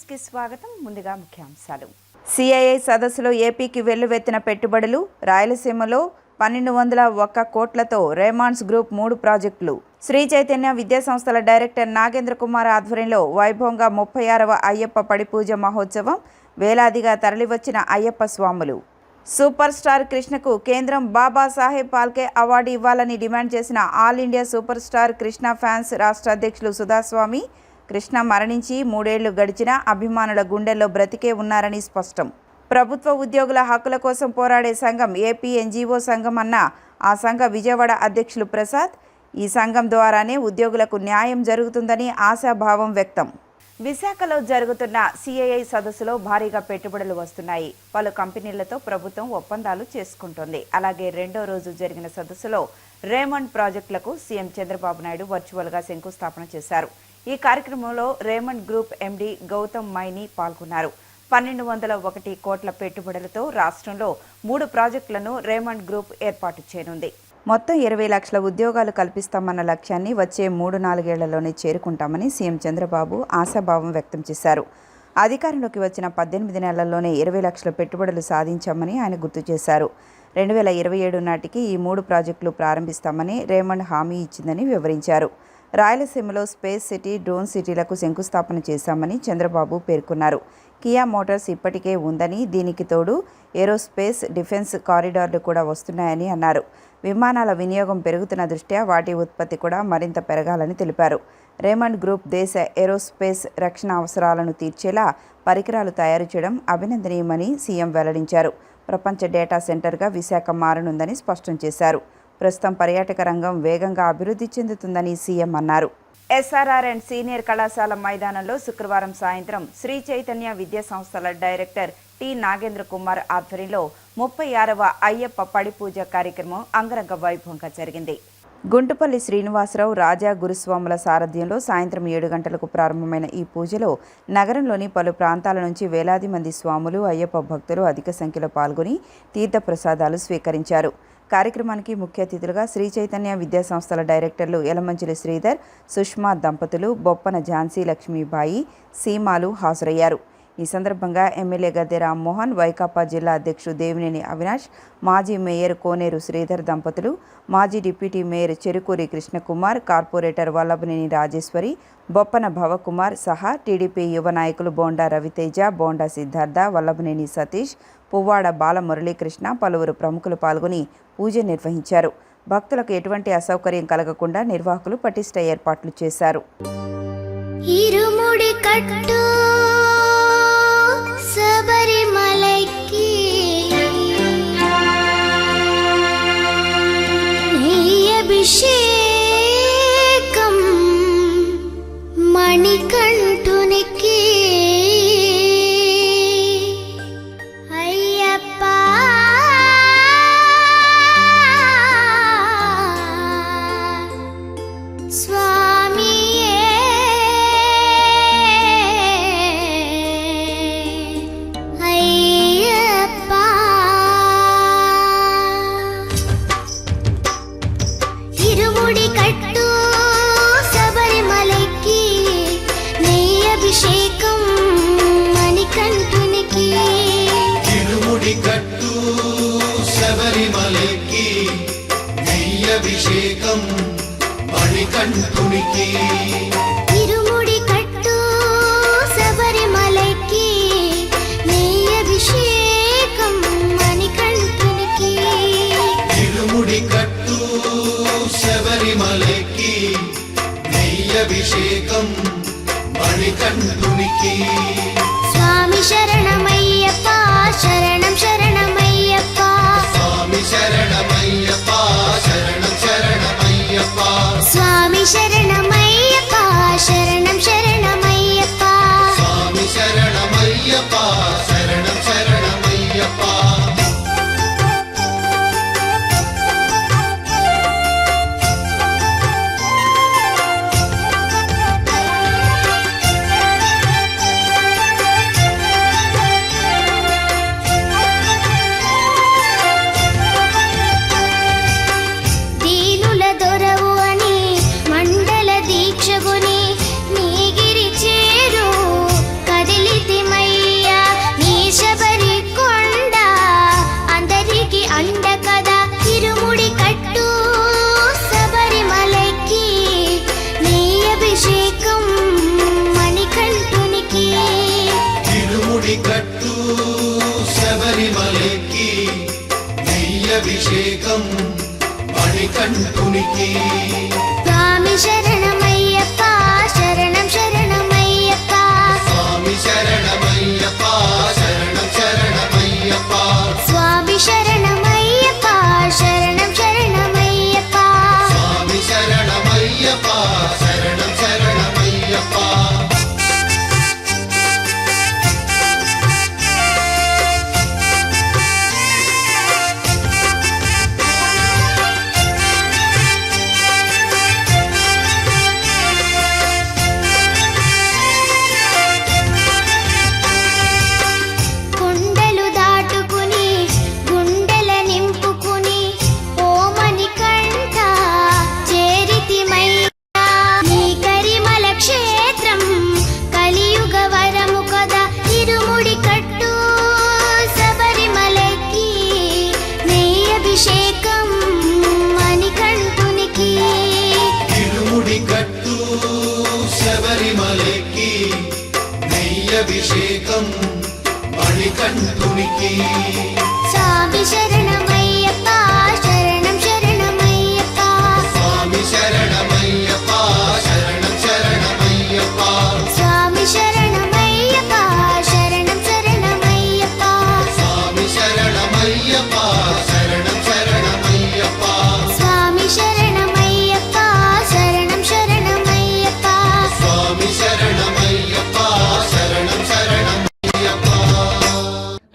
కి స్వాగతం. ముందుగా ముఖ్యాంశాలు. సిఐఐ సదస్సులో ఏపీకి వెల్లువెత్తిన పెట్టుబడులు. రాయలసీమలో 1201 కోట్లతో రేమాండ్స్ గ్రూప్ 3 ప్రాజెక్టులు. శ్రీ చైతన్య విద్యా సంస్థల డైరెక్టర్ నాగేంద్ర కుమార్ ఆధ్వర్యంలో వైభవంగా 36వ అయ్యప్ప పడిపూజ మహోత్సవం. వేలాదిగా తరలివచ్చిన అయ్యప్ప స్వాములు. సూపర్ స్టార్ కృష్ణకు కేంద్రం బాబాసాహెబ్ ఫాల్కే అవార్డు ఇవ్వాలని డిమాండ్ చేసిన all India super star Krishna fans రాష్ట్ర అధ్యక్షులు సుధాస్వామి. కృష్ణ మరణించి 3 ఏళ్లు గడిచినా అభిమానుల గుండెల్లో బ్రతికే ఉన్నారని స్పష్టం. ప్రభుత్వ ఉద్యోగుల హక్కుల కోసం పోరాడే సంఘం ఏపీ ఎన్జీఓ సంఘం అన్న ఆ సంఘ విజయవాడ అధ్యక్షులు ప్రసాద్. ఈ సంఘం ద్వారానే ఉద్యోగులకు న్యాయం జరుగుతుందని ఆశాభావం వ్యక్తం. విశాఖలో జరుగుతున్న సిఐఐ సదస్సులో భారీగా పెట్టుబడులు వస్తున్నాయి. పలు కంపెనీలతో ప్రభుత్వం ఒప్పందాలు చేసుకుంటోంది. అలాగే రెండో రోజు జరిగిన సదస్సులో రేమండ్ ప్రాజెక్టులకు సీఎం చంద్రబాబు నాయుడు వర్చువల్గా శంకుస్థాపన చేశారు. ఈ కార్యక్రమంలో రేమండ్ గ్రూప్ ఎండీ గౌతమ్ మైని పాల్గొన్నారు. 1201 కోట్ల పెట్టుబడులతో రాష్ట్రంలో 3 ప్రాజెక్టులను రేమండ్ గ్రూప్ ఏర్పాటు చేయనుంది. మొత్తం 20 లక్షల ఉద్యోగాలు కల్పిస్తామన్న లక్ష్యాన్ని వచ్చే 3-4 ఏళ్లలోనే చేరుకుంటామని సీఎం చంద్రబాబు ఆశాభావం వ్యక్తం చేశారు. అధికారంలోకి వచ్చిన 18 నెలల్లోనే 20 లక్షల పెట్టుబడులు సాధించామని ఆయన గుర్తు చేశారు. 2027 నాటికి ఈ 3 ప్రాజెక్టులు ప్రారంభిస్తామని రేమండ్ హామీ ఇచ్చిందని వివరించారు. రాయలసీమలో స్పేస్ సిటీ, డ్రోన్ సిటీలకు శంకుస్థాపన చేశామని చంద్రబాబు పేర్కొన్నారు. కియా మోటార్స్ ఇప్పటికే ఉందని, దీనికి తోడు ఏరోస్పేస్, డిఫెన్స్ కారిడార్లు కూడా వస్తున్నాయని అన్నారు. విమానాల వినియోగం పెరుగుతున్న దృష్ట్యా వాటి ఉత్పత్తి కూడా మరింత పెరగాలని తెలిపారు. రేమండ్ గ్రూప్ దేశ ఏరోస్పేస్ రక్షణ అవసరాలను తీర్చేలా పరికరాలు తయారు చేయడం అభినందనీయమని సీఎం వెల్లడించారు. ప్రపంచ డేటా సెంటర్గా విశాఖ మారనుందని స్పష్టం చేశారు. ప్రస్తుతం పర్యాటక రంగం వేగంగా అభివృద్ధి చెందుతుందని సీఎం అన్నారు. ఎస్ఆర్ఆర్ అండ్ సీనియర్ కళాశాల మైదానంలో శుక్రవారం సాయంత్రం శ్రీ చైతన్య విద్యా సంస్థల డైరెక్టర్ టి నాగేంద్ర కుమార్ ఆధ్వర్యంలో 36వ అయ్యప్ప పడిపూజ కార్యక్రమం అంగరంగ వైభవంగా జరిగింది. గుంటుపల్లి శ్రీనివాసరావు, రాజా గురుస్వాముల సారథ్యంలో సాయంత్రం 7 గంటలకు ప్రారంభమైన ఈ పూజలో నగరంలోని పలు ప్రాంతాల నుంచి వేలాది మంది స్వాములు, అయ్యప్ప భక్తులు అధిక సంఖ్యలో పాల్గొని తీర్థప్రసాదాలు స్వీకరించారు. కార్యక్రమానికి ముఖ్య అతిథులుగా శ్రీ చైతన్య విద్యా సంస్థల డైరెక్టర్లు యలమంచిలి శ్రీధర్, సుష్మా దంపతులు, బొప్పన ఝాన్సీ లక్ష్మీబాయి, సీమాలు హాజరయ్యారు. ఈ సందర్భంగా ఎమ్మెల్యే గద్దె రామ్మోహన్, వైకాపా జిల్లా అధ్యక్షుడు దేవినేని అవినాష్, మాజీ మేయర్ కోనేరు శ్రీధర్ దంపతులు, మాజీ deputy mayor Cherukuri Krishna Kumar, corporator Vallabhaneni Rajeshwari, Boppana Bhavakumar సహా టీడీపీ యువ నాయకులు బోండా రవితేజ, బోండా సిద్ధార్థ, వల్లభనేని సతీష్, పువ్వాడ బాలమురళీకృష్ణ, పలువురు ప్రముఖులు పాల్గొని పూజ నిర్వహించారు. భక్తులకు ఎటువంటి అసౌకర్యం కలగకుండా నిర్వాహకులు పటిష్ట ఏర్పాట్లు చేశారు. అభిషేకం మణికంఠునికి అయ్యప్ప స్వామియే అయ్యప్ప ఇరుముడి కట్టు శబరిమలకి నెయ్యి అభిషేకం మణికంఠునికి ఇరుముడి కట్టు శబరిమలకి నెయ్యి అభిషేకం మణికంఠునికి ఇరుముడి కట్టు శబరిమలకి నెయ్యి అభిషేకం మణికంఠునికి ఇరుముడి కట్టు శబరిమలకి నెయ్యి అభిషేకం మణికంఠునికి స్వామి శరణమయ్యప్ప, శరణం శరణమయ్యప్ప, స్వామి శరణమయ్యప్ప, శరణం శరణమయ్యప్ప, స్వామి శరణమయ్యప్ప, శరణం శరణమయ్యప్ప, స్వామి శరణమయ్యప్ప, శరణం శరణమయ్యప్ప. శబరిమలెక్కి నెయ్యభిషేకం మణికంఠునికి స్వామి శరణమయ్యప్ప శరణం శరణమయ్యప్ప స్వామి శరణమయ్యప్ప శరణం శరణమయ్యప్ప స్వామి శరణమయ్యప్ప శరణం శరణమయ్యప్ప స్వామి శరణమయ్యప్ప శరణం శరణమయ్యప్ప కొండలు దాటుకుని గుండెల నింపుకుని ఓమని కంట చేరితిమయ్యా నీ కరిమల క్షేత్రం కలియుగ వరము కదా ఇరుముడి కట్టు శబరిమలకి నెయ్యభిషేకం మణికంఠునికి ఇరుముడి కట్టు శబరిమలెక్కి నెయ్యభిషేకం మణికంఠునికి స్వామి శరణమయ్యప్ప శరణం శరణమయ్యప్ప స్వామి శరణమయ్యప్ప శరణం శరణమయ్యప్ప స్వామి శరణమయ్యప్ప శరణం శరణమయ్యప్ప స్వామి శరణమయ్యప్ప శరణం శరణమయ్యప్ప స్వామి శరణమయ్యప్ప శరణం శరణమయ్యప్ప స్వామి శరణమయ్యప్ప శరణం శరణమయ్యప్ప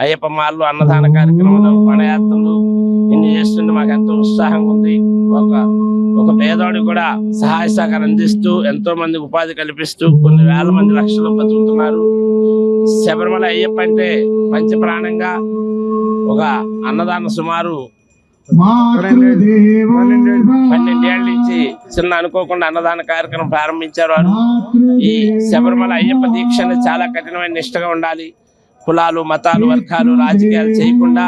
అయ్యప్ప మాళ్ళు అన్నదాన కార్యక్రమాలు పడయాత్రలు ఇన్ని చేస్తుంటే మాకు ఎంతో ఉత్సాహంగా ఉంది. ఒక పేదవాడికి కూడా సహాయ సహకారం అందిస్తూ ఎంతో మంది ఉపాధి కల్పిస్తూ కొన్ని వేల మంది లక్షలు బతుకుతున్నారు. శబరిమల అయ్యప్ప అంటే పంచ ప్రాణంగా ఒక అన్నదానం సుమారు 12 ఏళ్ళ నుంచి చిన్న అనుకోకుండా అన్నదాన కార్యక్రమం ప్రారంభించారు వారు. ఈ శబరిమల అయ్యప్ప దీక్ష అనేది చాలా కఠినమైన నిష్టగా ఉండాలి. కులాలు మతాలు వర్గాలు రాజకీయాలు చేయకుండా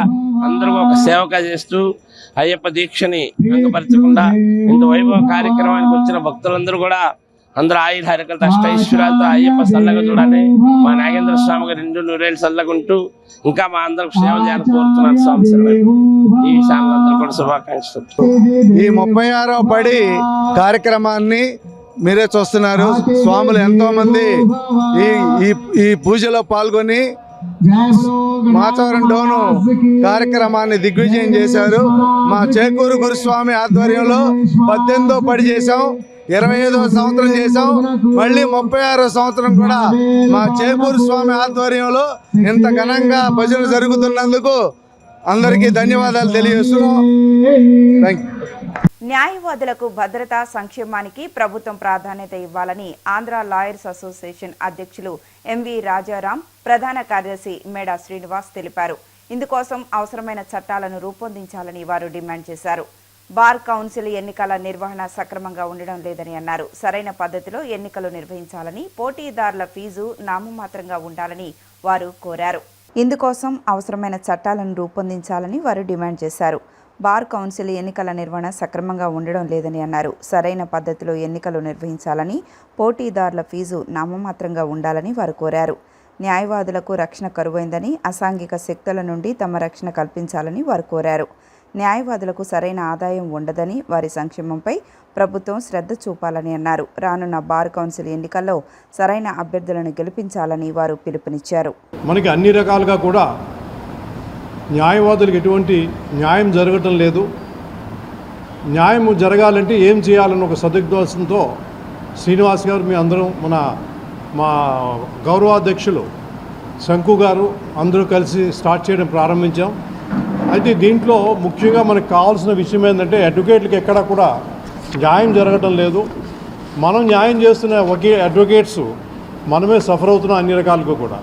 అందరూ ఒక సేవగా చేస్తూ అయ్యప్ప దీక్షని భంగపరచకుండా ఇంత వైభవ కార్యక్రమానికి వచ్చిన భక్తులందరూ కూడా అందరూ ఆయుర హరికలతో అష్టైశ్వర్యాలతో అయ్యప్ప చల్లగా చూడాలి. మా నాగేంద్ర స్వామి గారు 2 నూరేళ్ళు చల్లగుంటూ ఇంకా మా అందరికి సేవ చేయాలని కోరుతున్నాను. స్వామి ఈ విషయాన్ని అందరూ కూడా శుభాకాంక్షలు. ఈ 36వ పడి కార్యక్రమాన్ని మీరే చూస్తున్నారు. స్వాములు ఎంతో మంది ఈ పూజలో పాల్గొని మాచవరం డోను కార్యక్రమాన్ని దిగ్విజయం చేశారు. మా చేకూరు గురుస్వామి ఆధ్వర్యంలో 18వ పడి చేశాం, 25వ సంవత్సరం చేశాం, మళ్ళీ 36వ సంవత్సరం కూడా మా చేకూరు స్వామి ఆధ్వర్యంలో ఇంత ఘనంగా భజనలు జరుగుతున్నందుకు అందరికీ ధన్యవాదాలు తెలియజేస్తున్నాం. Thank you. న్యాయవాదులకు భద్రత సంక్షేమానికి ప్రభుత్వం ప్రాధాన్యత ఇవ్వాలని ఆంధ్ర లాయర్స్ అసోసియేషన్ అధ్యక్షులు ఎంవి రాజారాం, ప్రధాన కార్యదర్శి మేడా శ్రీనివాస్ తెలిపారు. ఇందుకోసం అవసరమైన చట్టాలను రూపొందించాలని వారు డిమాండ్ చేశారు. బార్ కౌన్సిల్ ఎన్నికల నిర్వహణ సక్రమంగా ఉండడం లేదని అన్నారు. సరైన పద్ధతిలో ఎన్నికలు నిర్వహించాలని, పోటీదారుల ఫీజు నామమాత్రంగా ఉండాలని వారు కోరారు. ఇందుకోసం అవసరమైన చట్టాలను రూపొందించాలని వారు డిమాండ్ చేశారు. బార్ కౌన్సిల్ ఎన్నికల నిర్వహణ సక్రమంగా ఉండడం లేదని అన్నారు. సరైన పద్ధతిలో ఎన్నికలు నిర్వహించాలని, పోటీదారుల ఫీజు నామమాత్రంగా ఉండాలని వారు కోరారు. న్యాయవాదులకు రక్షణ కరువైందని, అసాంఘిక శక్తుల నుండి తమ రక్షణ కల్పించాలని వారు కోరారు. న్యాయవాదులకు సరైన ఆదాయం ఉండదని, వారి సంక్షేమంపై ప్రభుత్వం శ్రద్ధ చూపాలని అన్నారు. రానున్న బార్ కౌన్సిల్ ఎన్నికల్లో సరైన అభ్యర్థులను గెలిపించాలని వారు పిలుపునిచ్చారు. మనకి అన్ని రకాలుగా కూడా న్యాయవాదులకు ఎటువంటి న్యాయం జరగటం లేదు. న్యాయం జరగాలంటే ఏం చేయాలన్న ఒక సదుద్దేశంతో శ్రీనివాస్ గారు, మీ అందరం మా గౌరవాధ్యక్షులు శంకు గారు అందరూ కలిసి స్టార్ట్ చేయడం ప్రారంభించాం. అయితే దీంట్లో ముఖ్యంగా మనకు కావాల్సిన విషయం ఏంటంటే అడ్వకేట్లకు ఎక్కడా కూడా న్యాయం జరగటం లేదు. మనం న్యాయం చేస్తున్న అడ్వకేట్స్ మనమే సఫర్ అవుతున్నాం అన్ని రకాలుగా కూడా.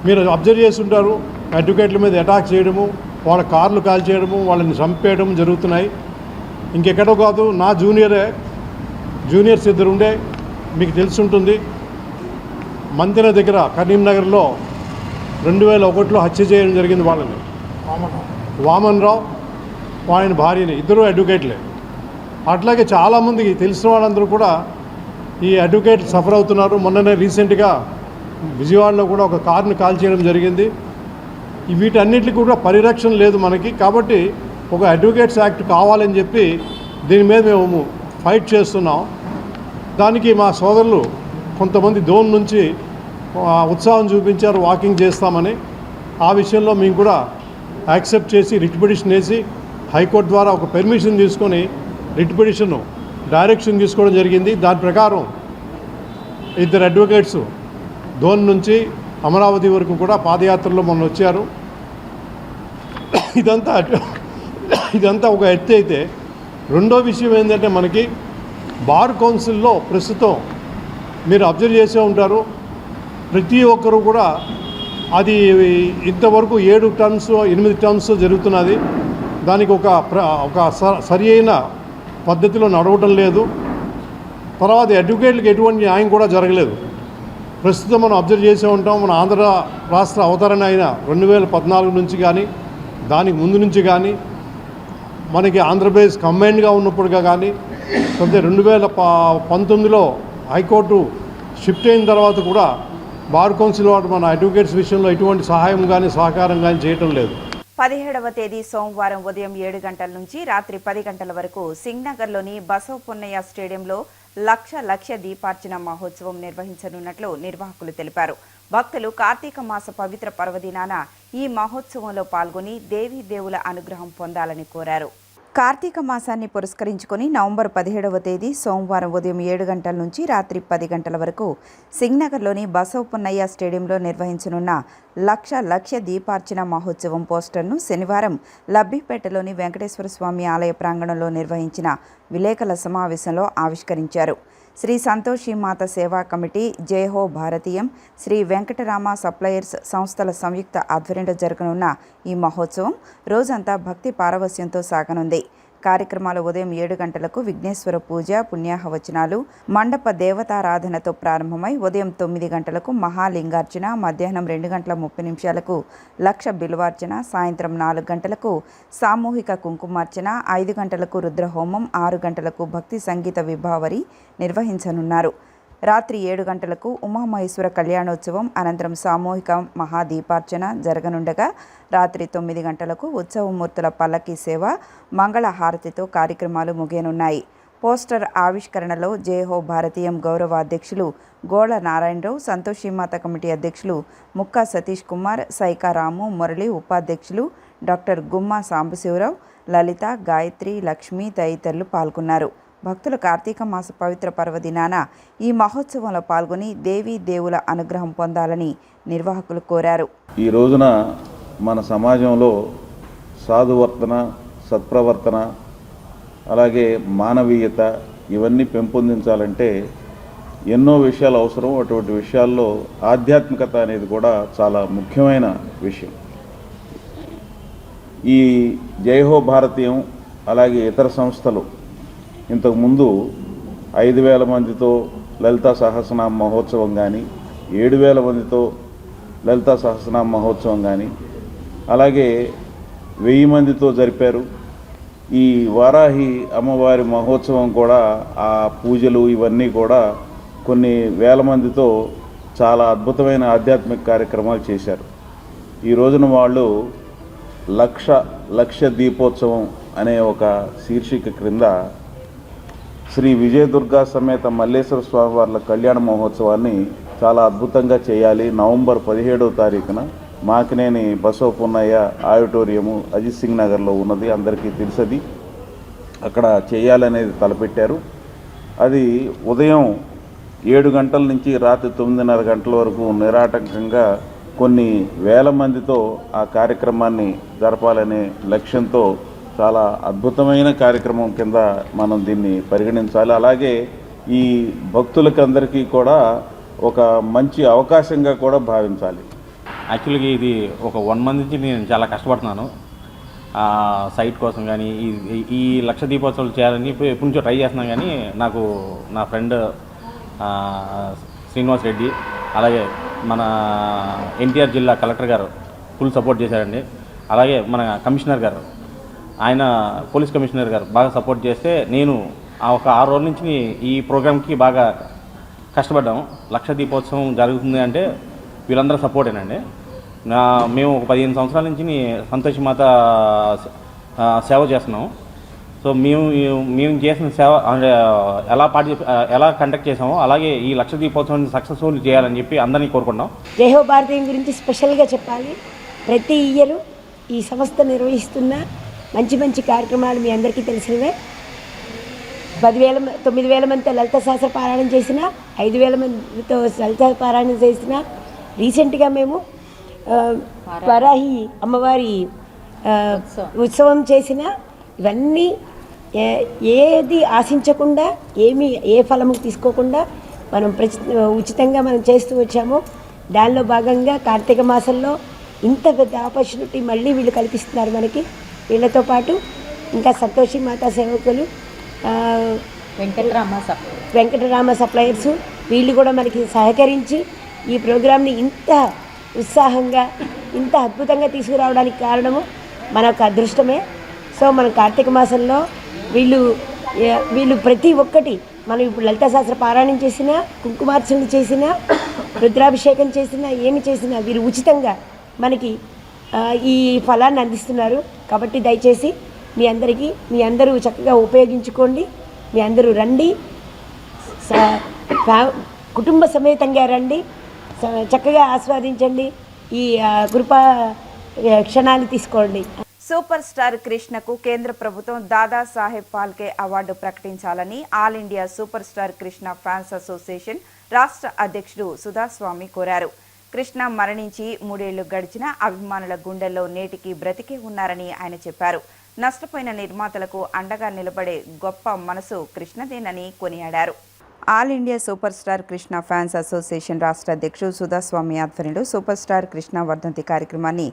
మీరు అబ్జర్వ్ చేస్తుంటారు, అడ్వకేట్ల మీద అటాక్ చేయడము, వాళ్ళ కార్లు కాల్ చేయడము, వాళ్ళని చంపేయడం జరుగుతున్నాయి. ఇంకెక్కడో కాదు, నా జూనియర్స్ ఇద్దరు ఉండే, మీకు తెలిసి ఉంటుంది. మంతెన దగ్గర కరీంనగర్లో 2001లో హత్య చేయడం జరిగింది వాళ్ళని. వామన్ రావు ఆయన భార్యని, ఇద్దరు అడ్వకేట్లే. అట్లాగే చాలామందికి తెలిసిన వాళ్ళందరూ కూడా ఈ అడ్వకేట్ సఫర్ అవుతున్నారు. మొన్ననే రీసెంట్గా విజయవాడలో కూడా ఒక కార్ని కాల్ చేయడం జరిగింది. వీటన్నిటికీ కూడా పరిరక్షణ లేదు మనకి. కాబట్టి ఒక అడ్వకేట్స్ యాక్ట్ కావాలని చెప్పి దీని మీద మేము ఫైట్ చేస్తున్నాం. దానికి మా సోదరులు కొంతమంది దోన్ నుంచి ఉత్సాహం చూపించారు వాకింగ్ చేస్తామని. ఆ విషయంలో మేము కూడా యాక్సెప్ట్ చేసి రిట్ పిటిషన్ వేసి హైకోర్టు ద్వారా ఒక పెర్మిషన్ తీసుకొని రిట్ పిటిషన్ డైరెక్షన్ తీసుకోవడం జరిగింది. దాని ప్రకారం 2 అడ్వకేట్స్ దోన్ నుంచి అమరావతి వరకు కూడా పాదయాత్రలో మొన్న వచ్చారు. ఇదంతా ఒక ఎత్తు అయితే, రెండో విషయం ఏంటంటే మనకి బార్ కౌన్సిల్లో ప్రస్తుతం మీరు అబ్జర్వ్ చేసే ఉంటారు, ప్రతి ఒక్కరు కూడా అది ఇంతవరకు 7 టర్మ్స్ 8 టర్మ్స్ జరుగుతున్నది. దానికి ఒక సరి అయిన పద్ధతిలో నడవటం లేదు. తర్వాత అడ్వకేట్లకు ఎటువంటి న్యాయం కూడా జరగలేదు. ప్రస్తుతం మనం అబ్జర్వ్ చేసే ఉంటాం, మన ఆంధ్ర రాష్ట్ర అవతరణ అయిన 2014 నుంచి కానీ దానికి ముందు నుంచి కానీ మనకి ఆంధ్రప్రదేశ్ కంబైన్డ్గా ఉన్నప్పుడుగా కానీ కొంత 2019లో హైకోర్టు షిఫ్ట్ అయిన తర్వాత కూడా బార్ కౌన్సిల్ వారు మన అడ్వకేట్స్ విషయంలో ఎటువంటి సహాయం కానీ సహకారం కానీ చేయటం లేదు. 17వ తేదీ సోమవారం ఉదయం 7 గంటల నుంచి రాత్రి 10 గంటల వరకు సింగ్నగర్లోని బసవ పున్నయ్య స్టేడియంలో లక్ష దీపార్చన మహోత్సవం నిర్వహించనున్నట్లు నిర్వాహకులు తెలిపారు. భక్తులు కార్తీక మాస పవిత్ర పర్వదినాన ఈ మహోత్సవంలో పాల్గొని దేవీ దేవుల అనుగ్రహం పొందాలని కోరారు. కార్తీక మాసాన్ని పురస్కరించుకొని నవంబర్ 17వ తేదీ సోమవారం ఉదయం 7 గంటల నుంచి రాత్రి 10 గంటల వరకు సింగ్నగర్లోని బసవ పున్నయ్య స్టేడియంలో నిర్వహించనున్న లక్ష దీపార్చన మహోత్సవం పోస్టర్ను శనివారం లబ్బిపేటలోని వెంకటేశ్వర స్వామి ఆలయ ప్రాంగణంలో నిర్వహించిన విలేకరుల సమావేశంలో ఆవిష్కరించారు. శ్రీ సంతోషి మాత సేవా కమిటీ, జయహో భారతీయం, శ్రీ వెంకటరామ సప్లయర్స్ సంస్థల సంయుక్త ఆధ్వర్యంలో జరగనున్న ఈ మహోత్సవం రోజంతా భక్తి పారవస్యంతో సాగనుంది. కార్యక్రమాలు ఉదయం 7 గంటలకు విఘ్నేశ్వర పూజ, పుణ్యాహవచనాలు, మండప దేవతారాధనతో ప్రారంభమై ఉదయం 9 గంటలకు మహాలింగార్చన, మధ్యాహ్నం 2 గంటల 30 నిమిషాలకు లక్ష బిల్వార్చన, సాయంత్రం 4 గంటలకు సామూహిక కుంకుమార్చన, 5 గంటలకు రుద్రహోమం, 6 గంటలకు భక్తి సంగీత విభావరి నిర్వహించనున్నారు. రాత్రి 7 గంటలకు ఉమామహేశ్వర కళ్యాణోత్సవం అనంతరం సామూహిక మహాదీపార్చన జరగనుండగా రాత్రి 9 గంటలకు ఉత్సవమూర్తుల పల్లకీ సేవ, మంగళ హారతితో కార్యక్రమాలు ముగియనున్నాయి. పోస్టర్ ఆవిష్కరణలో జయహో భారతీయం గౌరవ అధ్యక్షులు గోళ నారాయణరావు, సంతోషిమాత కమిటీ అధ్యక్షులు ముక్కా సతీష్ కుమార్, సైకారాము, మురళి, ఉపాధ్యక్షులు డాక్టర్ గుమ్మా సాంబశివరావు, లలిత, గాయత్రి, లక్ష్మి తదితరులు పాల్గొన్నారు. భక్తులు కార్తీక మాస పవిత్ర పర్వదినాన ఈ మహోత్సవంలో పాల్గొని దేవీ దేవుల అనుగ్రహం పొందాలని నిర్వాహకులు కోరారు. ఈ రోజున మన సమాజంలో సాధువర్తన, సత్ప్రవర్తన, అలాగే మానవీయత ఇవన్నీ పెంపొందించాలంటే ఎన్నో విషయాలు అవసరం. అటువంటి విషయాల్లో ఆధ్యాత్మికత అనేది కూడా చాలా ముఖ్యమైన విషయం. ఈ జయహో భారతీయం అలాగే ఇతర సంస్థలు ఇంతకుముందు 5,000 మందితో లలితా సహస్రనామ మహోత్సవం కానీ, 7,000 మందితో లలితా సహస్రనామ మహోత్సవం కానీ, అలాగే 1000 మందితో జరిపారు. ఈ వారాహి అమ్మవారి మహోత్సవం కూడా ఆ పూజలు ఇవన్నీ కూడా కొన్ని వేల మందితో చాలా అద్భుతమైన ఆధ్యాత్మిక కార్యక్రమాలు చేశారు. ఈ రోజున వాళ్ళు లక్ష దీపోత్సవం అనే ఒక శీర్షిక క్రింద శ్రీ విజయదుర్గా సమేత మల్లేశ్వర స్వామి వార్ల కళ్యాణ మహోత్సవాన్ని చాలా అద్భుతంగా చేయాలి. నవంబర్ 17వ తారీఖున మాకినేని బసవ పున్నయ్య ఆడిటోరియము అజిత్ సింగ్ నగర్లో ఉన్నది, అందరికీ తెలుసది. అక్కడ చేయాలనేది తలపెట్టారు. అది ఉదయం 7 గంటల నుంచి రాత్రి 9:30 గంటల వరకు నిరాటంకంగా కొన్ని వేల మందితో ఆ కార్యక్రమాన్ని జరపాలనే లక్ష్యంతో చాలా అద్భుతమైన కార్యక్రమం కింద మనం దీన్ని పరిగణించాలి. అలాగే ఈ భక్తులకందరికీ కూడా ఒక మంచి అవకాశంగా కూడా భావించాలి. యాక్చువల్గా ఇది ఒక 1 మంత్ నుంచి నేను చాలా కష్టపడుతున్నాను సైట్ కోసం కానీ ఈ లక్ష దీపోత్సవాలు చేయాలని ఎప్పటి నుంచో ట్రై చేస్తున్నాను. కానీ నాకు నా ఫ్రెండ్ శ్రీనివాస్ రెడ్డి, అలాగే మన ఎన్టీఆర్ జిల్లా కలెక్టర్ గారు ఫుల్ సపోర్ట్ చేశారండి. అలాగే మన కమిషనర్ గారు, ఆయన పోలీస్ కమిషనర్ గారు బాగా సపోర్ట్ చేస్తే నేను ఒక 6 రోజుల నుంచి ఈ ప్రోగ్రామ్కి బాగా కష్టపడ్డాము. లక్ష దీపోత్సవం జరుగుతుంది అంటే వీళ్ళందరూ సపోర్టేనండి. మేము ఒక 15 సంవత్సరాల నుంచి సంతోషి మాత సేవ చేస్తున్నాము. సో మేము చేసిన సేవ అంటే ఎలా కండక్ట్ చేసామో అలాగే ఈ లక్ష దీపోత్సవాన్ని సక్సెస్ఫుల్ చేయాలని చెప్పి అందరినీ కోరుకుంటాం. జయహో భారతీయం గురించి స్పెషల్గా చెప్పాలి. ప్రతి ఇయర్ ఈ సంస్థ నిర్వహిస్తున్న మంచి మంచి కార్యక్రమాలు మీ అందరికీ తెలిసినవే. 9,000 మందితో లలిత సహస్ర పారాయణం చేసిన, 5,000 మందితో లలిత పారాయణం చేసిన. రీసెంట్గా మేము వరాహి అమ్మవారి ఉత్సవం చేసిన. ఇవన్నీ ఏది ఆశించకుండా ఏ ఫలము తీసుకోకుండా మనం ఉచితంగా మనం చేస్తూ వచ్చాము. దానిలో భాగంగా కార్తీక మాసంలో ఇంత పెద్ద ఆపర్చునిటీ మళ్ళీ వీళ్ళు కల్పిస్తున్నారు మనకి. వీళ్ళతో పాటు ఇంకా సంతోషి మాతా సేవకులు, వెంకటరామ సప్లయర్స్, వీళ్ళు కూడా మనకి సహకరించి ఈ ప్రోగ్రామ్ని ఇంత ఉత్సాహంగా ఇంత అద్భుతంగా తీసుకురావడానికి కారణము మన యొక్క అదృష్టమే. సో మన కార్తీక మాసంలో వీళ్ళు ప్రతి ఒక్కటి మనం ఇప్పుడు లలిత శాస్త్ర పారాయణం చేసినా, కుంకుమార్చనలు చేసినా, రుద్రాభిషేకం చేసినా, ఏమి చేసినా వీరు ఉచితంగా మనకి ఈ ఫలాన్ని అందిస్తున్నారు. కాబట్టి దయచేసి మీ అందరూ చక్కగా ఉపయోగించుకోండి. మీ అందరూ రండి, కుటుంబ సమేతంగా రండి, చక్కగా ఆస్వాదించండి, ఈ కృపా క్షణాలు తీసుకోండి. సూపర్ స్టార్ కృష్ణకు కేంద్ర ప్రభుత్వం దాదాసాహెబ్ ఫాల్కే అవార్డు ప్రకటించాలని all India super star Krishna fans association రాష్ట్ర అధ్యక్షుడు సుధాస్వామి కోరారు. కృష్ణ మరణించి 3 ఏళ్లు గడిచిన అభిమానుల గుండెల్లో నేటికి బ్రతికే ఉన్నారని ఆయన చెప్పారు. నష్టపోయిన నిర్మాతలకు అండగా నిలబడే గొప్ప మనసు కృష్ణదేనని కొనియాడారు. All India super star Krishna fans association రాష్ట్ర అధ్యక్షుడు సుధాస్వామి ఆధ్వర్యంలో సూపర్ స్టార్ కృష్ణ వర్ధంతి కార్యక్రమాన్ని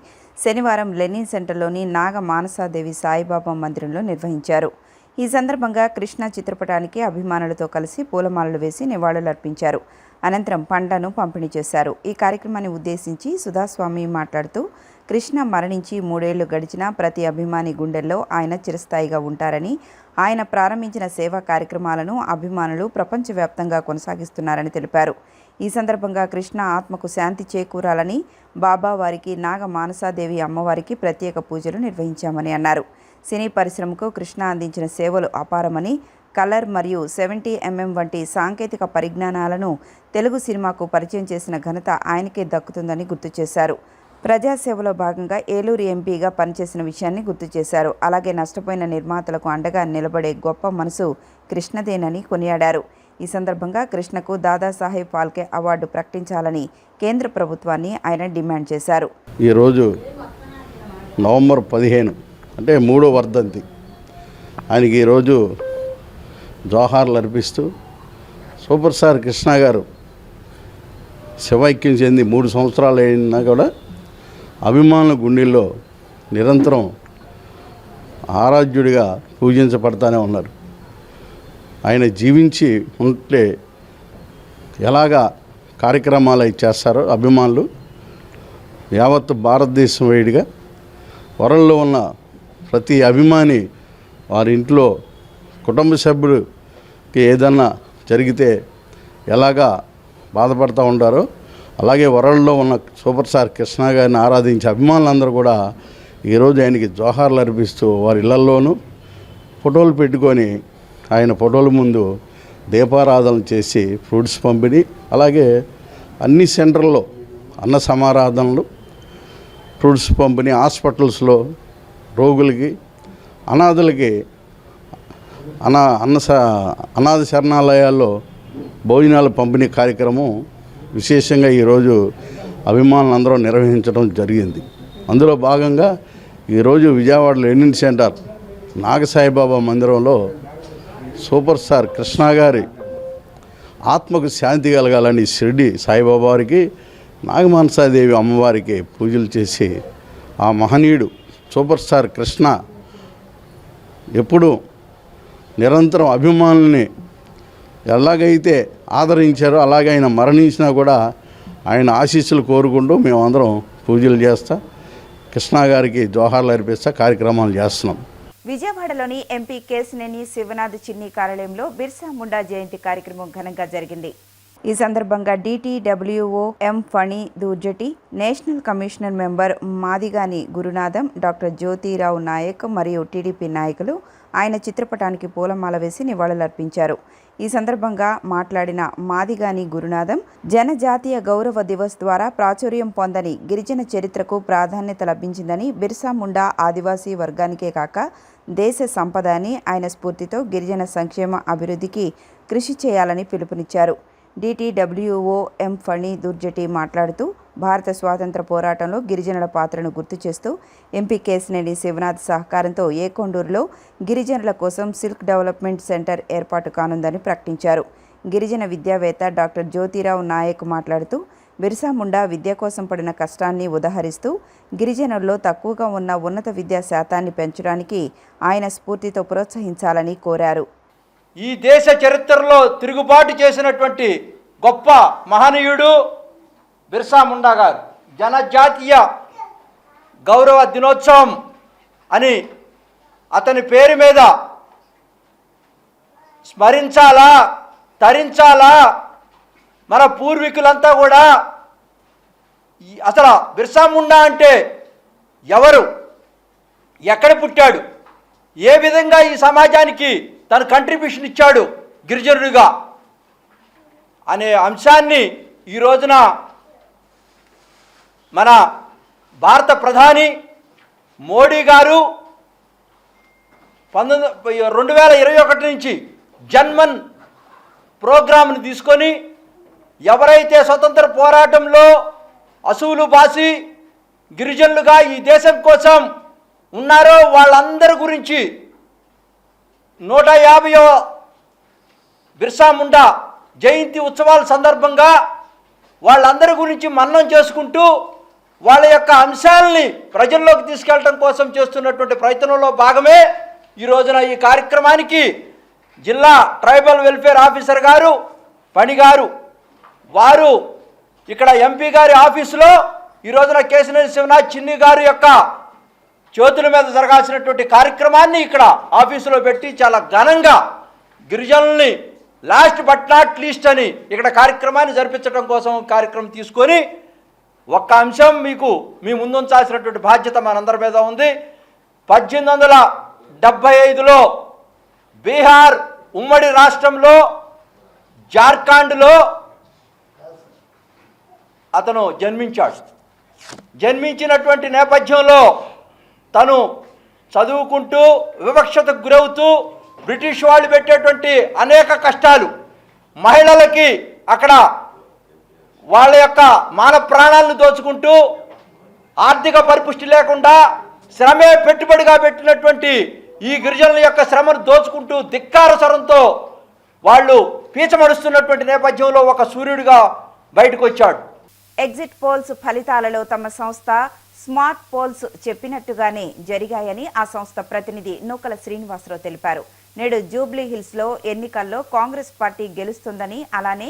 శనివారం లెనిన్ సెంటర్లోని నాగ మానసాదేవి సాయిబాబా మందిరంలో నిర్వహించారు. ఈ సందర్భంగా కృష్ణ చిత్రపటానికి అభిమానులతో కలిసి పూలమాలలు వేసి నివాళులర్పించారు. అనంతరం పండ్లను పంపిణీ చేశారు. ఈ కార్యక్రమాన్ని ఉద్దేశించి సుధాస్వామి మాట్లాడుతూ, కృష్ణ మరణించి 3 ఏళ్లు గడిచినా ప్రతి అభిమాని గుండెల్లో ఆయన చిరస్థాయిగా ఉంటారని, ఆయన ప్రారంభించిన సేవా కార్యక్రమాలను అభిమానులు ప్రపంచవ్యాప్తంగా కొనసాగిస్తున్నారని తెలిపారు. ఈ సందర్భంగా కృష్ణ ఆత్మకు శాంతి చేకూరాలని బాబా వారికి, నాగ మానసాదేవి అమ్మవారికి ప్రత్యేక పూజలు నిర్వహించామని అన్నారు. సినీ పరిశ్రమకు కృష్ణ అందించిన సేవలు అపారమని, కలర్ మరియు 70mm వంటి సాంకేతిక పరిజ్ఞానాలను తెలుగు సినిమాకు పరిచయం చేసిన ఘనత ఆయనకే దక్కుతుందని గుర్తు చేశారు. ప్రజాసేవలో భాగంగా ఏలూరు ఎంపీగా పనిచేసిన విషయాన్ని గుర్తు చేశారు. అలాగే నష్టపోయిన నిర్మాతలకు అండగా నిలబడే గొప్ప మనసు కృష్ణదేనని కొనియాడారు. ఈ సందర్భంగా కృష్ణకు దాదాసాహెబ్ ఫాల్కే అవార్డు ప్రకటించాలని కేంద్ర ప్రభుత్వాన్ని ఆయన డిమాండ్ చేశారు. ఈరోజు నవంబర్ 15 అంటే 3వ వర్ధంతి. ఆయనకి ఈరోజు జోహార్లు అర్పిస్తూ సూపర్ స్టార్ కృష్ణ గారు శివైక్యం చెంది 3 సంవత్సరాలు అయినా కూడా అభిమానుల గుండెల్లో నిరంతరం ఆరాధ్యుడిగా పూజించబడతానే ఉన్నారు. ఆయన జీవించి ఉంటే ఎలాగా కార్యక్రమాలు అవి చేస్తారో అభిమానులు యావత్ భారతదేశం వేడిగా వరల్డ్లో ఉన్న ప్రతి అభిమాని వారి ఇంట్లో కుటుంబ సభ్యుడికి ఏదన్నా జరిగితే ఎలాగా బాధపడుతూ ఉంటారో అలాగే వరల్డ్లో ఉన్న సూపర్ స్టార్ కృష్ణ గారిని ఆరాధించే అభిమానులందరూ కూడా ఈరోజు ఆయనకి జోహార్లు అర్పిస్తూ వారి ఇళ్లల్లోనూ ఫోటోలు పెట్టుకొని ఆయన ఫోటోల ముందు దీపారాధన చేసి ఫ్రూట్స్ పంపిణీ, అలాగే అన్ని సెంటర్లో అన్న సమారాధనలు, ఫ్రూట్స్ పంపిణీ, హాస్పిటల్స్లో రోగులకి, అనాథలకి అనాథ శరణాలయాల్లో భోజనాల పంపిణీ కార్యక్రమం విశేషంగా ఈరోజు అభిమానులందరూ నిర్వహించడం జరిగింది. అందులో భాగంగా ఈరోజు విజయవాడ లెనిన్ సెంటర్ నాగసాయిబాబా మందిరంలో సూపర్ స్టార్ కృష్ణ గారి ఆత్మకు శాంతి కలగాలని షిరిడి సాయిబాబా వారికి, నాగమానసాదేవి అమ్మవారికి పూజలు చేసి ఆ మహనీయుడు సూపర్ స్టార్ కృష్ణ ఎప్పుడూ నిరంతరం అభిమానుల్ని ఎలాగైతే ఆదరించారో అలాగే ఆయన మరణించినా కూడా ఆయన ఆశీస్సులు కోరుకుంటూ మేమందరం పూజలు చేస్తా, కృష్ణ గారికి జోహార్లు అర్పిస్తా కార్యక్రమాలు చేస్తున్నాం. విజయవాడలోని ఎంపీ కేశినేని శివనాథ్ చిన్ని కార్యాలయంలో బిర్సా ముండా జయంతి కార్యక్రమం ఘనంగా జరిగింది. ఈ సందర్భంగా DTWO M Phani Dhurjati, national commissioner member Madigani Gurunatham, doctor Jyotirao Naik మరియు టీడీపీ నాయకులు ఆయన చిత్రపటానికి పూలమాల వేసి నివాళులర్పించారు. ఈ సందర్భంగా మాట్లాడిన మాదిగాని గురునాథం, జనజాతీయ గౌరవ దివస్ ద్వారా ప్రాచుర్యం పొందని గిరిజన చరిత్రకు ప్రాధాన్యత లభించిందని, బిర్సా ముండా ఆదివాసీ వర్గానికే కాక దేశ సంపద అని ఆయన స్ఫూర్తితో గిరిజన సంక్షేమ అభివృద్ధికి కృషి చేయాలని పిలుపునిచ్చారు. DTWO ఎం ఫణి దుర్జటి మాట్లాడుతూ భారత స్వాతంత్ర పోరాటంలో గిరిజనుల పాత్రను గుర్తు చేస్తూ ఎంపీ కేశినేని శివనాథ్ సహకారంతో ఏకొండూరులో గిరిజనుల కోసం సిల్క్ డెవలప్మెంట్ సెంటర్ ఏర్పాటు కానుందని ప్రకటించారు. గిరిజన విద్యావేత్త డాక్టర్ జ్యోతిరావు నాయక్ మాట్లాడుతూ బిర్సా ముండా విద్య కోసం పడిన కష్టాన్ని ఉదహరిస్తూ గిరిజనుల్లో తక్కువగా ఉన్న ఉన్నత విద్యా శాతాన్ని పెంచడానికి ఆయన స్ఫూర్తితో ప్రోత్సహించాలని కోరారు. ఈ దేశ చరిత్రలో తిరుగుబాటు చేసినటువంటి గొప్ప మహనీయుడు బిర్సా ముండా గారు. జనజాతీయ గౌరవ దినోత్సవం అని అతని పేరు మీద స్మరించాలా, తరించాలా. మన పూర్వీకులంతా కూడా అసలు బిర్సా ముండా అంటే ఎవరు, ఎక్కడ పుట్టాడు, ఏ విధంగా ఈ సమాజానికి తన కంట్రిబ్యూషన్ ఇచ్చాడు గిరిజనుడిగా అనే అంశాన్ని ఈ రోజున మన భారత ప్రధాని మోడీ గారు 2021 నుంచి జన్మన్ ప్రోగ్రాంను తీసుకొని ఎవరైతే స్వతంత్ర పోరాటంలో అసూలు బాసి గిరిజనులుగా ఈ దేశం కోసం ఉన్నారో వాళ్ళందరి గురించి 150వ బిర్సా ముండా జయంతి ఉత్సవాల సందర్భంగా వాళ్ళందరి గురించి మననం చేసుకుంటూ వాళ్ళ యొక్క అంశాలని ప్రజల్లోకి తీసుకెళ్ళడం కోసం చేస్తున్నటువంటి ప్రయత్నంలో భాగమే ఈ రోజున ఈ కార్యక్రమానికి జిల్లా ట్రైబల్ వెల్ఫేర్ ఆఫీసర్ గారు పణి గారు వారు ఇక్కడ ఎంపీ గారి ఆఫీసులో ఈ రోజున కేశినేని శివనాథ్ చిన్ని గారి యొక్క చేతుల మీద జరగాల్సినటువంటి కార్యక్రమాన్ని ఇక్కడ ఆఫీసులో పెట్టి చాలా ఘనంగా గిరిజనుల్ని లాస్ట్ బట్ నాట్ లీస్ట్ అని ఇక్కడ కార్యక్రమాన్ని జరిపించడం కోసం కార్యక్రమం తీసుకొని ఒక్క అంశం మీకు మీ ముందుంచాల్సినటువంటి బాధ్యత మనందరి మీద ఉంది. 1875లో బీహార్ ఉమ్మడి రాష్ట్రంలో జార్ఖండ్లో అతను జన్మించాడు. జన్మించినటువంటి నేపథ్యంలో తను చదువుకుంటూ వివక్షతకు గురవుతూ బ్రిటిష్ వాళ్ళు పెట్టేటువంటి అనేక కష్టాలు, మహిళలకి అక్కడ వాళ్ళ యొక్క మాన ప్రాణాలను దోచుకుంటూ ఆర్థిక పరిపుష్టి లేకుండా శ్రమే పెట్టుబడిగా పెట్టినటువంటి ఈ గిరిజనుల యొక్క శ్రమను దోచుకుంటూ ధిక్కార స్వరంతో వాళ్ళు పీచమడుస్తున్నటువంటి నేపథ్యంలో ఒక సూర్యుడిగా బయటకు వచ్చాడు. ఎగ్జిట్ పోల్స్ ఫలితాలలో తమ సంస్థ స్మార్ట్ పోల్స్ చెప్పినట్టుగానే జరిగాయని ఆ సంస్థ ప్రతినిధి నూకల శ్రీనివాసరావు తెలిపారు. నేడు జూబ్లీ హిల్స్లో ఎన్నికల్లో కాంగ్రెస్ పార్టీ గెలుస్తుందని, అలానే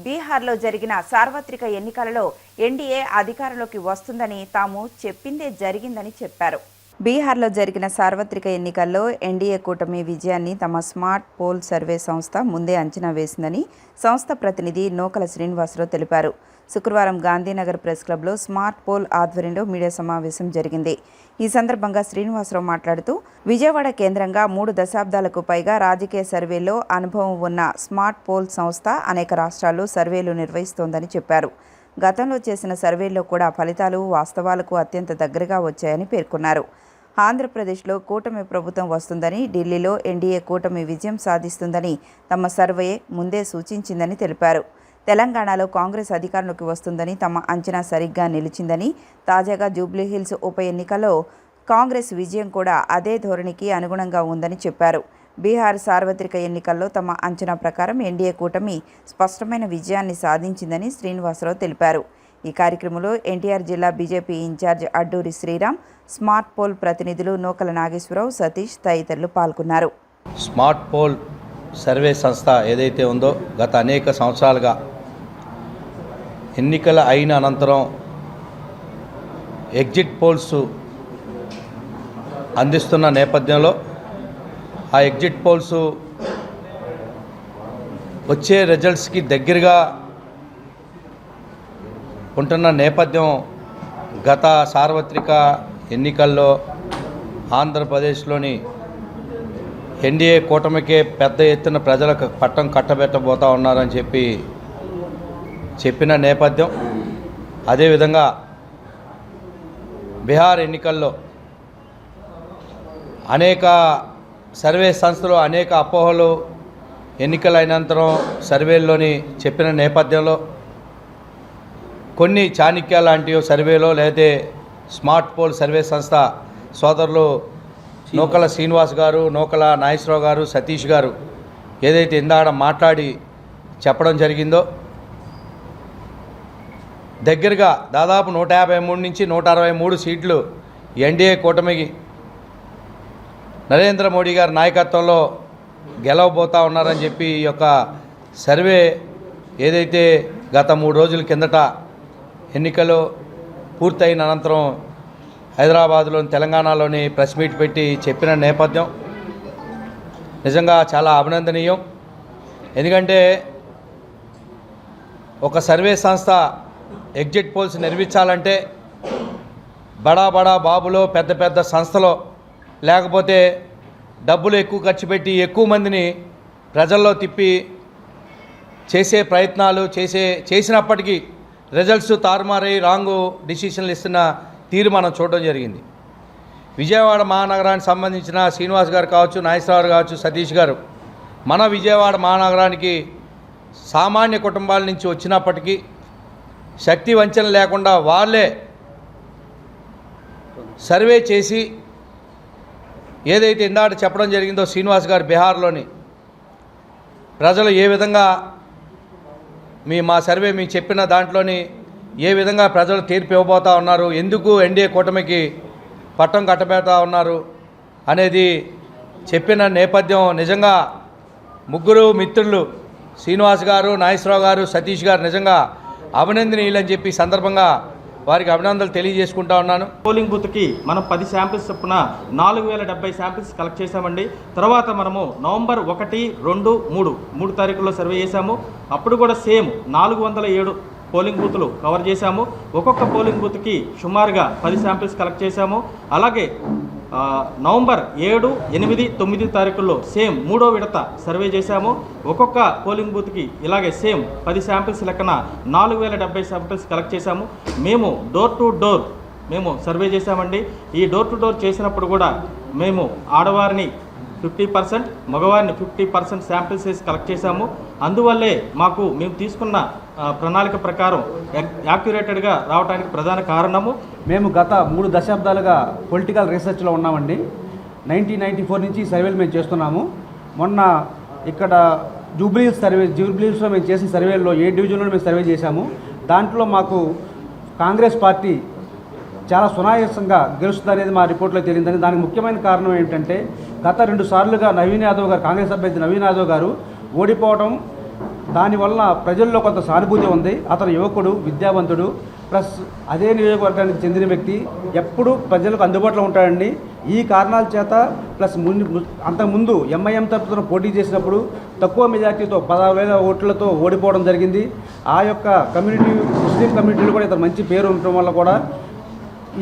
బీహార్లో జరిగిన సార్వత్రిక ఎన్నికలలో ఎన్డీఏ అధికారంలోకి వస్తుందని తాము చెప్పిందే జరిగిందని చెప్పారు. బీహార్లో జరిగిన సార్వత్రిక ఎన్నికల్లో ఎన్డీఏ కూటమి విజయాన్ని తమ స్మార్ట్ పోల్ సర్వే సంస్థ ముందే అంచనా వేసిందని సంస్థ ప్రతినిధి నూకల శ్రీనివాసరావు తెలిపారు. శుక్రవారం గాంధీనగర్ ప్రెస్ క్లబ్లో స్మార్ట్ పోల్ ఆధ్వర్యంలో మీడియా సమావేశం జరిగింది. ఈ సందర్భంగా శ్రీనివాసరావు మాట్లాడుతూ విజయవాడ కేంద్రంగా 3 దశాబ్దాలకు పైగా రాజకీయ సర్వేలో అనుభవం ఉన్న స్మార్ట్ పోల్ సంస్థ అనేక రాష్ట్రాల్లో సర్వేలు నిర్వహిస్తోందని చెప్పారు. గతంలో చేసిన సర్వేల్లో కూడా ఫలితాలు వాస్తవాలకు అత్యంత దగ్గరగా వచ్చాయని పేర్కొన్నారు. ఆంధ్రప్రదేశ్లో కూటమి ప్రభుత్వం వస్తుందని, ఢిల్లీలో ఎన్డీఏ కూటమి విజయం సాధిస్తుందని తమ సర్వే ముందే సూచించిందని తెలిపారు. తెలంగాణలో కాంగ్రెస్ అధికారంలోకి వస్తుందని తమ అంచనా సరిగ్గా నిలిచిందని, తాజాగా జూబ్లీహిల్స్ ఉప ఎన్నికలో కాంగ్రెస్ విజయం కూడా అదే ధోరణికి అనుగుణంగా ఉందని చెప్పారు. బీహార్ సార్వత్రిక ఎన్నికల్లో తమ అంచనా ప్రకారం ఎన్డీఏ కూటమి స్పష్టమైన విజయాన్ని సాధించిందని శ్రీనివాసరావు తెలిపారు. ఈ కార్యక్రమంలో ఎన్టీఆర్ జిల్లా BJP in-charge Adduri Sriram, smart poll ప్రతినిధులు నూకల నాగేశ్వరరావు, సతీష్ తదితరులు పాల్గొన్నారు. స్మార్ట్ పోల్ సర్వే సంస్థ ఏదైతే ఉందో గత అనేక సంవత్సరాలుగా ఎన్నికల అయిన అనంతరం ఎగ్జిట్ పోల్స్ అందిస్తున్న నేపథ్యంలో ఆ ఎగ్జిట్ పోల్స్ వచ్చే రిజల్ట్స్కి దగ్గరగా ఉంటున్న నేపథ్యం గత సార్వత్రిక ఎన్నికల్లో ఆంధ్రప్రదేశ్లోని ఎన్డీఏ కూటమికే పెద్ద ఎత్తున ప్రజలకు పట్టం కట్టబెట్టబోతా ఉన్నారని చెప్పిన నేపథ్యం. అదేవిధంగా బీహార్ ఎన్నికల్లో అనేక సర్వే సంస్థలు అనేక అపోహలు ఎన్నికల అనంతరం సర్వేల్లోని చెప్పిన నేపథ్యంలో కొన్ని చాణక్య లాంటి సర్వేలో లేకపోతే స్మార్ట్ పోల్ సర్వే సంస్థ సోదరులు నూకల శ్రీనివాస్ గారు, నూకల నాగేశ్వరరావు గారు, సతీష్ గారు ఏదైతే ఇందాక మాట్లాడి చెప్పడం జరిగిందో దగ్గరగా దాదాపు 153 నుంచి 163 సీట్లు ఎన్డీఏ కూటమికి నరేంద్ర మోడీ గారి నాయకత్వంలో గెలవబోతా ఉన్నారని చెప్పి ఈ యొక్క సర్వే ఏదైతే గత 3 రోజుల కిందట ఎన్నికలు పూర్తయిన అనంతరం హైదరాబాద్లోని తెలంగాణలోని ప్రెస్ మీట్ పెట్టి చెప్పిన నేపథ్యం నిజంగా చాలా అభినందనీయం. ఎందుకంటే ఒక సర్వే సంస్థ ఎగ్జిట్ పోల్స్ నిర్మించాలంటే బడా బాబులో పెద్ద పెద్ద సంస్థలో లేకపోతే డబ్బులు ఎక్కువ ఖర్చు పెట్టి ఎక్కువ మందిని ప్రజల్లో తిప్పి చేసే ప్రయత్నాలు చేసినప్పటికీ రిజల్ట్స్ తారుమారై రాంగ్ డిసిషన్లు ఇస్తున్న తీరు మనం చూడడం జరిగింది. విజయవాడ మహానగరానికి సంబంధించిన శ్రీనివాస్ గారు కావచ్చు, నాగేశ్వరరావు కావచ్చు, సతీష్ గారు మన విజయవాడ మహానగరానికి సామాన్య కుటుంబాల నుంచి వచ్చినప్పటికీ శక్తి వంచన లేకుండా వాళ్ళే సర్వే చేసి ఏదైతే ఇందాక చెప్పడం జరిగిందో శ్రీనివాస్ గారు బీహార్లోని ప్రజలు ఏ విధంగా మా సర్వే మేము చెప్పిన దాంట్లోని ఏ విధంగా ప్రజలు తీర్పు ఇవ్వబోతా ఉన్నారు, ఎందుకు ఎన్డీఏ కూటమికి పట్టం కట్టబోతా ఉన్నారు అనేది చెప్పిన నేపథ్యం నిజంగా ముగ్గురు మిత్రులు శ్రీనివాస్ గారు, నాగేశ్వరరావు గారు, సతీష్ గారు నిజంగా అభినందనీయులని చెప్పి సందర్భంగా వారికి అభినందనలు తెలియజేసుకుంటా ఉన్నాను. పోలింగ్ బూత్కి మనం 10 శాంపిల్స్ చొప్పున 4070 శాంపిల్స్ కలెక్ట్ చేశామండి. తర్వాత మనము నవంబర్ 1, 2, 3 తారీఖుల్లో సర్వే చేశాము. అప్పుడు కూడా సేమ్ 407 పోలింగ్ బూత్లు కవర్ చేశాము. ఒక్కొక్క పోలింగ్ బూత్కి సుమారుగా 10 శాంపిల్స్ కలెక్ట్ చేశాము. అలాగే నవంబర్ 7, 8, 9 తారీఖుల్లో సేమ్ 3వ విడత సర్వే చేశాము. ఒక్కొక్క పోలింగ్ బూత్కి ఇలాగే సేమ్ 10 శాంపిల్స్ లెక్కన 4070 శాంపిల్స్ కలెక్ట్ చేశాము. మేము డోర్ టు డోర్ సర్వే చేశామండి. ఈ డోర్ టు డోర్ చేసినప్పుడు కూడా మేము ఆడవారిని 50%, మగవారిని 50% శాంపిల్స్ వేసి కలెక్ట్ చేశాము. అందువల్లే మేము తీసుకున్న ప్రణాళిక ప్రకారం యాక్యురేటెడ్గా రావడానికి ప్రధాన కారణము. మేము గత 3 దశాబ్దాలుగా పొలిటికల్ రీసెర్చ్లో ఉన్నామండి. 1994 నుంచి సర్వేలు మేము చేస్తున్నాము. మొన్న ఇక్కడ జూబ్లీహిల్స్లో మేము చేసిన సర్వేల్లో 7 డివిజన్లో మేము సర్వే చేశాము. దాంట్లో మాకు కాంగ్రెస్ పార్టీ చాలా సునాయాసంగా గెలుస్తుంది అనేది మా రిపోర్ట్లో తెలియదని. దానికి ముఖ్యమైన కారణం ఏంటంటే గత 2 సార్లుగా నవీన్ యాదవ్ గారు, కాంగ్రెస్ అభ్యర్థి నవీన్ యాదవ్ గారు ఓడిపోవడం, దానివల్ల ప్రజల్లో కొంత సానుభూతి ఉంది. అతను యువకుడు, విద్యావంతుడు, ప్లస్ అదే నియోజకవర్గానికి చెందిన వ్యక్తి, ఎప్పుడూ ప్రజలకు అందుబాటులో ఉంటాడండి. ఈ కారణాల చేత ప్లస్ అంతకుముందు ఎంఐఎం తరఫున పోటీ చేసినప్పుడు తక్కువ మెజార్టీతో 10,000 ఓట్లతో ఓడిపోవడం జరిగింది. ఆ యొక్క ముస్లిం కమ్యూనిటీలో కూడా ఇతను మంచి పేరు ఉండటం వల్ల కూడా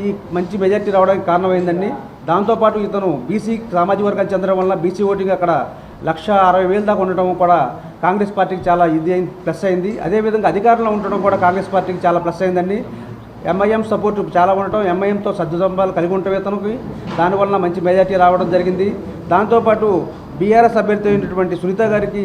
ఈ మంచి మెజార్టీ రావడానికి కారణమైందండి. దాంతోపాటు ఇతను బీసీ సామాజిక వర్గానికి చెందడం వల్ల బీసీ ఓటింగ్ అక్కడ 1,60,000 దాకా ఉండటం కూడా కాంగ్రెస్ పార్టీకి చాలా ప్లస్ అయింది. అదేవిధంగా అధికారంలో ఉండటం కూడా కాంగ్రెస్ పార్టీకి చాలా ప్లస్ అయిందండి. ఎంఐఎం సపోర్ట్ చాలా ఉండటం, ఎంఐఎంతో సద్దుసంబాలు కలిగి ఉండటం ఇతనికి, దానివల్ల మంచి మెజార్టీ రావడం జరిగింది. దాంతోపాటు బీఆర్ఎస్ అభ్యర్థి అయినటువంటి సునీత గారికి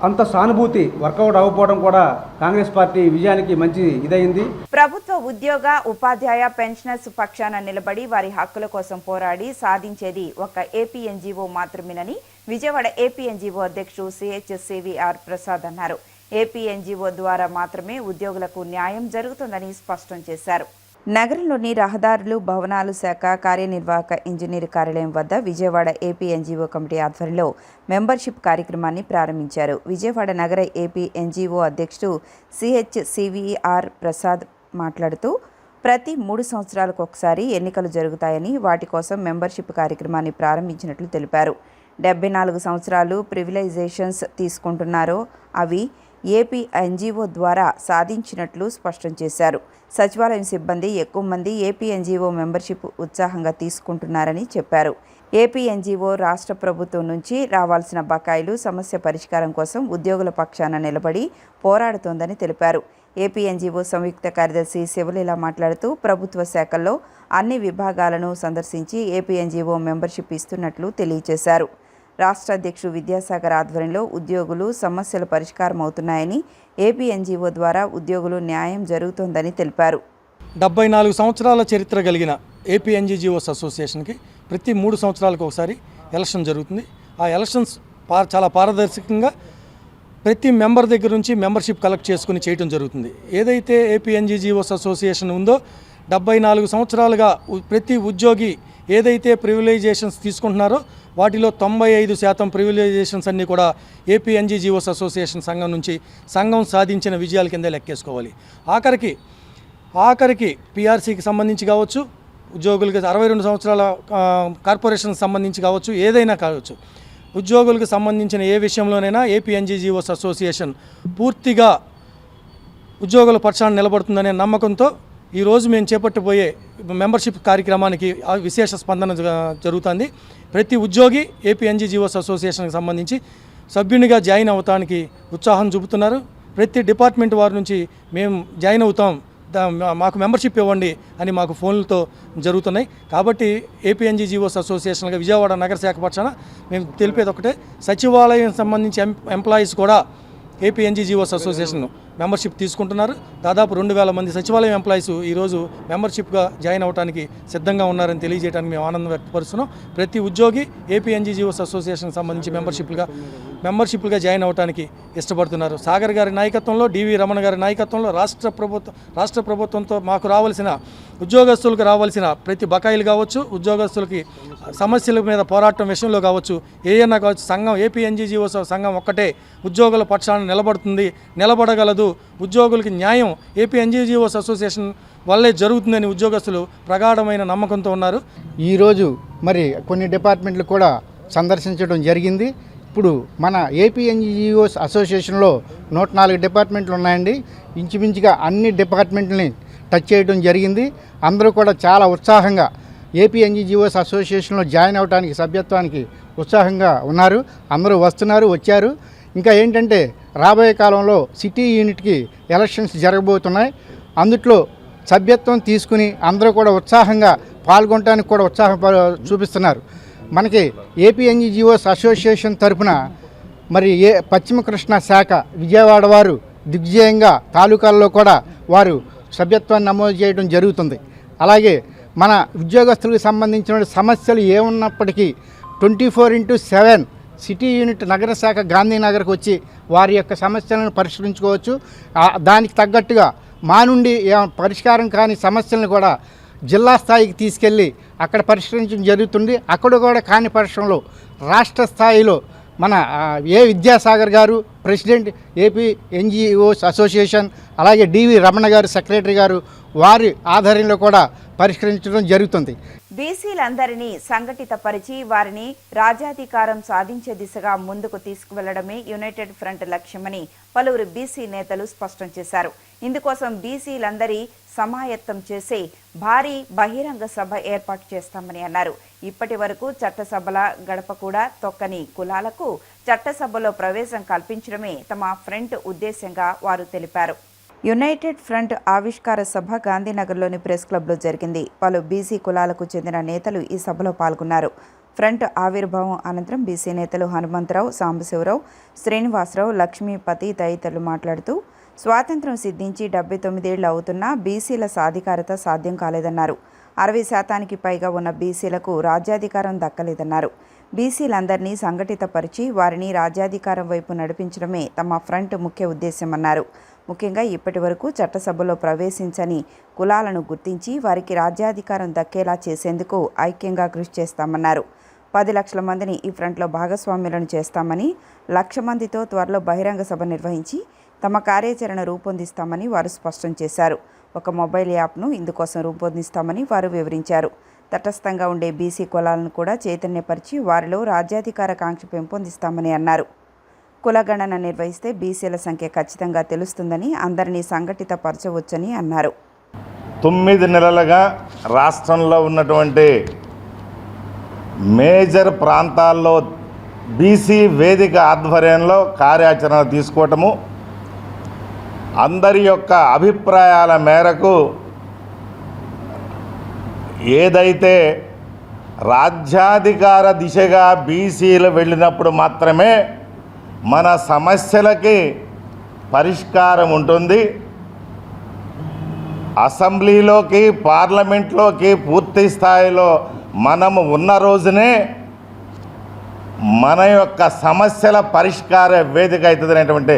అంత సానుభూతి వర్కౌట్ అవ్వకపోవడం కూడా కాంగ్రెస్ పార్టీ విజయానికి మంచి ఇదైంది. ప్రభుత్వ ఉద్యోగ ఉపాధ్యాయ పెన్షనర్స్ పక్షాన నిలబడి వారి హక్కుల కోసం పోరాడి సాధించేది ఒక ఏపీ ఎన్జీఓ మాత్రమేనని విజయవాడ ఏపీ ఎన్జీఓ అధ్యక్షుడు CHCVR ప్రసాద్ అన్నారు. ఏపీ ఎన్జీఓ ద్వారా మాత్రమే ఉద్యోగులకు న్యాయం జరుగుతుందని స్పష్టం చేశారు. నగరంలోని రహదారులు, భవనాలు శాఖ కార్యనిర్వాహక ఇంజనీర్ కార్యాలయం వద్ద విజయవాడ ఏపీ ఎన్జీఓ కమిటీ ఆధ్వర్యంలో మెంబర్షిప్ కార్యక్రమాన్ని ప్రారంభించారు. విజయవాడ నగర ఏపీ ఎన్జీఓ అధ్యక్షుడు CHCVR ప్రసాద్ మాట్లాడుతూ ప్రతి 3 సంవత్సరాలకు ఒకసారి ఎన్నికలు జరుగుతాయని, వాటి కోసం మెంబర్షిప్ కార్యక్రమాన్ని ప్రారంభించినట్లు తెలిపారు. 74 సంవత్సరాలు ప్రివిలైజేషన్స్ తీసుకుంటున్నారో అవి ఏపీ ఎన్జీఓ ద్వారా సాధించినట్లు స్పష్టం చేశారు. సచివాలయం సిబ్బంది ఎక్కువ మంది ఏపీ ఎన్జీఓ మెంబర్షిప్ ఉత్సాహంగా తీసుకుంటున్నారని చెప్పారు. ఏపీ ఎన్జీఓ రాష్ట్ర ప్రభుత్వం నుంచి రావాల్సిన బకాయిలు సమస్య పరిష్కారం కోసం ఉద్యోగుల పక్షాన నిలబడి పోరాడుతోందని తెలిపారు. ఏపీ ఎన్జీఓ సంయుక్త కార్యదర్శి శివలీల మాట్లాడుతూ ప్రభుత్వ శాఖల్లో అన్ని విభాగాలను సందర్శించి ఏపీ ఎన్జీఓ మెంబర్షిప్ ఇస్తున్నట్లు తెలియజేశారు. రాష్ట్ర అధ్యక్షుడు విద్యాసాగర్ ఆధ్వర్యంలో ఉద్యోగులు సమస్యలు పరిష్కారం అవుతున్నాయని, ఏపీ ఎన్జీఓ ద్వారా ఉద్యోగులు న్యాయం జరుగుతోందని తెలిపారు. 74 సంవత్సరాల చరిత్ర కలిగిన ఏపీ ఎన్జీఓస్ అసోసియేషన్కి ప్రతి 3 సంవత్సరాలకు ఒకసారి ఎలక్షన్ జరుగుతుంది. ఆ ఎలక్షన్స్ చాలా పారదర్శకంగా ప్రతి మెంబర్ దగ్గర నుంచి మెంబర్షిప్ కలెక్ట్ చేసుకుని చేయడం జరుగుతుంది. ఏదైతే ఏపీ ఎన్జీఓస్ అసోసియేషన్ ఉందో 74 సంవత్సరాలుగా ప్రతి ఉద్యోగి ఏదైతే ప్రివిలైజేషన్స్ తీసుకుంటున్నారో వాటిలో 95% ప్రివిలైజేషన్స్ అన్నీ కూడా ఏపీ ఎన్జీఓస్ అసోసియేషన్ సంఘం నుంచి సంఘం సాధించిన విజయాల కింద లెక్కేసుకోవాలి. ఆఖరికి పీఆర్సీకి సంబంధించి కావచ్చు, ఉద్యోగులకి 62 సంవత్సరాల కార్పొరేషన్కి సంబంధించి కావచ్చు, ఏదైనా కావచ్చు, ఉద్యోగులకు సంబంధించిన ఏ విషయంలోనైనా ఏపీ ఎన్జీఓస్ అసోసియేషన్ పూర్తిగా ఉద్యోగుల పక్షాన నిలబడుతుందనే నమ్మకంతో ఈరోజు మేము చేపట్టబోయే మెంబర్షిప్ కార్యక్రమానికి విశేష స్పందన జరుగుతుంది. ప్రతి ఉద్యోగి ఏపీ ఎన్జీఓస్ అసోసియేషన్కి సంబంధించి సభ్యునిగా జాయిన్ అవటానికి ఉత్సాహం చూపుతున్నారు. ప్రతి డిపార్ట్మెంట్ వారి నుంచి మేము జాయిన్ అవుతాం, మాకు మెంబర్షిప్ ఇవ్వండి అని మాకు ఫోన్లతో జరుగుతున్నాయి. కాబట్టి ఏపీ ఎన్జీఓస్ అసోసియేషన్గా విజయవాడ నగర శాఖ పక్షాన మేము తెలిపేది ఒకటే, సచివాలయం సంబంధించి ఎంప్లాయీస్ కూడా ఏపీ ఎన్జీఓస్ అసోసియేషన్ మెంబర్షిప్ తీసుకుంటున్నారు. దాదాపు 2000 మంది సచివాలయం ఎంప్లాయీస్ ఈరోజు మెంబర్షిప్గా జాయిన్ అవ్వడానికి సిద్ధంగా ఉన్నారని తెలియజేయడానికి మేము ఆనందం వ్యక్తపరుస్తున్నాం. ప్రతి ఉద్యోగి ఏపీ ఎన్జీఓస్ అసోసియేషన్కి సంబంధించి మెంబర్షిప్లుగా జాయిన్ అవ్వడానికి ఇష్టపడుతున్నారు. సాగర్ గారి నాయకత్వంలో, డివి రమణ గారి నాయకత్వంలో రాష్ట్ర ప్రభుత్వంతో మాకు రావాల్సిన ఉద్యోగస్తులకు రావాల్సిన ప్రతి బకాయిలు కావచ్చు, ఉద్యోగస్తులకి సమస్యల మీద పోరాటం విషయంలో కావచ్చు, ఏదైనా కావచ్చు, సంఘం ఏపీ ఎన్జీఓస్ సంఘం ఒక్కటే ఉద్యోగుల పక్షాన నిలబడగలదు. ఉద్యోగులకి న్యాయం ఏపీ ఎన్జీఓస్ అసోసియేషన్ వల్లే జరుగుతుందని ఉద్యోగస్తులు ప్రగాఢమైన నమ్మకంతో ఉన్నారు. ఈరోజు మరి కొన్ని డిపార్ట్మెంట్లు కూడా సందర్శించడం జరిగింది. ఇప్పుడు మన ఏపీ ఎన్జీఓస్ అసోసియేషన్లో 104 డిపార్ట్మెంట్లు ఉన్నాయండి. ఇంచుమించుగా అన్ని డిపార్ట్మెంట్లని టచ్ చేయడం జరిగింది. అందరూ కూడా చాలా ఉత్సాహంగా ఏపీ ఎన్జీఓస్ అసోసియేషన్లో జాయిన్ అవ్వడానికి, సభ్యత్వానికి ఉత్సాహంగా ఉన్నారు. అందరూ వచ్చారు. ఇంకా ఏంటంటే రాబోయే కాలంలో సిటీ యూనిట్కి ఎలక్షన్స్ జరగబోతున్నాయి. అందుట్లో సభ్యత్వం తీసుకుని అందరూ కూడా ఉత్సాహంగా పాల్గొనడానికి కూడా ఉత్సాహం చూపిస్తున్నారు. మనకి ఏపీ ఎన్జీఓస్ అసోసియేషన్ తరఫున మరి పశ్చిమ కృష్ణా శాఖ విజయవాడ వారు దిగ్విజయంగా తాలూకాల్లో కూడా వారు సభ్యత్వాన్ని నమోదు చేయడం జరుగుతుంది. అలాగే మన ఉద్యోగస్తులకు సంబంధించిన సమస్యలు ఏమున్నప్పటికీ 24/7 సిటీ యూనిట్ నగర శాఖ గాంధీనగర్కి వచ్చి వారి యొక్క సమస్యలను పరిష్కరించుకోవచ్చు. దానికి తగ్గట్టుగా మా నుండి పరిష్కారం కాని సమస్యలను కూడా జిల్లా స్థాయికి తీసుకెళ్ళి అక్కడ పరిష్కరించడం జరుగుతుంది. అక్కడ కూడా కాని పక్షంలో రాష్ట్ర స్థాయిలో మన విద్యాసాగర్ గారు ప్రెసిడెంట్ ఏపీ ఎన్జీఓస్ అసోసియేషన్, అలాగే డివి రమణ గారు సెక్రటరీ గారు, వారి ఆధ్వర్యంలో కూడా పరిష్కరించడం జరుగుతుంది. బీసీలందరినీ సంఘటితపరిచి వారిని రాజ్యాధికారం సాధించే దిశగా ముందుకు తీసుకువెళ్లడమే యునైటెడ్ ఫ్రంట్ లక్ష్యమని పలువురు బీసీ నేతలు స్పష్టం చేశారు. ఇందుకోసం బీసీలందరి సమాయత్తం చేసే భారీ బహిరంగ సభ ఏర్పాటు చేస్తామని అన్నారు. ఇప్పటి వరకు చట్టసభల గడప కూడా తొక్కని కులాలకు చట్టసభలో ప్రవేశం కల్పించడమే తమ ఫ్రంట్ ఉద్దేశంగా వారు తెలిపారు. యునైటెడ్ ఫ్రంట్ ఆవిష్కార సభ గాంధీనగర్లోని ప్రెస్ క్లబ్లో జరిగింది. పలు బీసీ కులాలకు చెందిన నేతలు ఈ సభలో పాల్గొన్నారు. ఫ్రంట్ ఆవిర్భావం అనంతరం బీసీ నేతలు హనుమంతరావు, సాంబశివరావు, శ్రీనివాసరావు, లక్ష్మీపతి తదితరులు మాట్లాడుతూ స్వాతంత్ర్యం సిద్ధించి 79 ఏళ్లు అవుతున్నా బీసీల సాధికారత సాధ్యం కాలేదన్నారు. 60% పైగా ఉన్న బీసీలకు రాజ్యాధికారం దక్కలేదన్నారు. బీసీలందరినీ సంఘటితపరిచి వారిని రాజ్యాధికారం వైపు నడిపించడమే తమ ఫ్రంట్ ముఖ్య ఉద్దేశమన్నారు. ముఖ్యంగా ఇప్పటి వరకు చట్టసభలో ప్రవేశించని కులాలను గుర్తించి వారికి రాజ్యాధికారం దక్కేలా చేసేందుకు ఐక్యంగా కృషి చేస్తామన్నారు. 10 లక్షల మందిని ఈ ఫ్రంట్లో భాగస్వామ్యులను చేస్తామని, 1,00,000 మందితో త్వరలో బహిరంగ సభ నిర్వహించి తమ కార్యాచరణ రూపొందిస్తామని వారు స్పష్టం చేశారు. ఒక మొబైల్ యాప్ను ఇందుకోసం రూపొందిస్తామని వారు వివరించారు. తటస్థంగా ఉండే బీసీ కులాలను కూడా చైతన్యపరిచి వారిలో రాజ్యాధికార కాంక్ష పెంపొందిస్తామని అన్నారు. కులగణన నిర్వహిస్తే బీసీల సంఖ్య ఖచ్చితంగా తెలుస్తుందని, అందరినీ సంఘటితపరచవచ్చని అన్నారు. 9 నెలలుగా రాష్ట్రంలో ఉన్నటువంటి మేజర్ ప్రాంతాల్లో బీసీ వేదిక ఆధ్వర్యంలో కార్యాచరణ తీసుకోవటము, అందరి యొక్క అభిప్రాయాల మేరకు ఏదైతే రాజ్యాధికార దిశగా బీసీలు వెళ్ళినప్పుడు మాత్రమే మన సమస్యలకి పరిష్కారం ఉంటుంది. అసెంబ్లీలోకి, పార్లమెంట్లోకి పూర్తి స్థాయిలో మనము ఉన్న రోజునే మన యొక్క సమస్యల పరిష్కార వేదిక అవుతుందనేటువంటి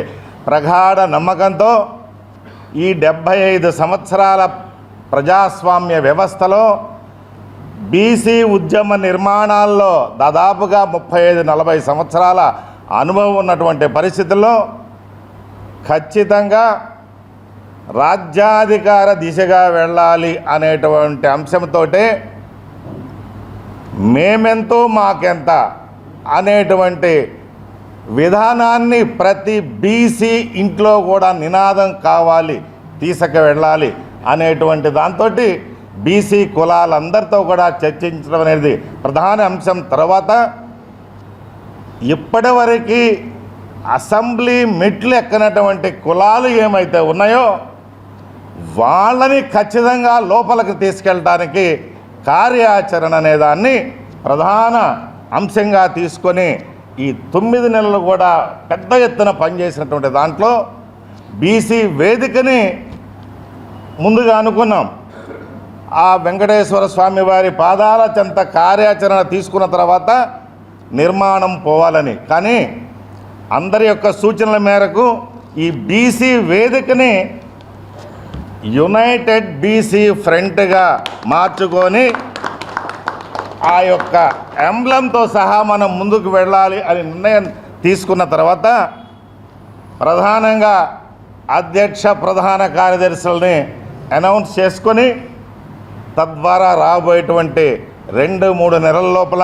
ప్రగాఢ నమ్మకంతో ఈ 75 సంవత్సరాల ప్రజాస్వామ్య వ్యవస్థలో బీసీ ఉద్యమ నిర్మాణాల్లో దాదాపుగా 35-40 సంవత్సరాల అనుభవం ఉన్నటువంటి పరిస్థితుల్లో ఖచ్చితంగా రాజ్యాధికార దిశగా వెళ్ళాలి అనేటువంటి అంశంతో మేమెంతో మాకెంత అనేటువంటి విధానాన్ని ప్రతి బీసీ ఇంట్లో కూడా నినాదం కావాలి, తీసుకువెళ్ళాలి అనేటువంటి దాంతో బీసీ కులాలందరితో కూడా చర్చించడం అనేది ప్రధాన అంశం. తర్వాత ఇప్పటివరకు అసెంబ్లీ మెట్లు ఎక్కనటువంటి కులాలు ఏమైతే ఉన్నాయో వాళ్ళని ఖచ్చితంగా లోపలికి తీసుకెళ్ళడానికి కార్యాచరణ అనేదాన్ని ప్రధాన అంశంగా తీసుకొని ఈ 9 నెలలు కూడా పెద్ద ఎత్తున పనిచేసినటువంటి దాంట్లో బీసీ వేదికని ముందుగా అనుకున్నాం. ఆ వెంకటేశ్వర స్వామి వారి పాదాల చెంత కార్యాచరణ తీసుకున్న తర్వాత నిర్మాణం పోవాలని, కానీ అందరి యొక్క సూచనల మేరకు ఈ బీసీ వేదికని యునైటెడ్ బీసీ ఫ్రంట్గా మార్చుకొని ఆ యొక్క ఎంబ్లంతో సహా మనం ముందుకు వెళ్ళాలి అని నిర్ణయం తీసుకున్న తర్వాత ప్రధానంగా అధ్యక్ష ప్రధాన కార్యదర్శులని అనౌన్స్ చేసుకొని తద్వారా రాబోయేటువంటి 2-3 నెలల లోపల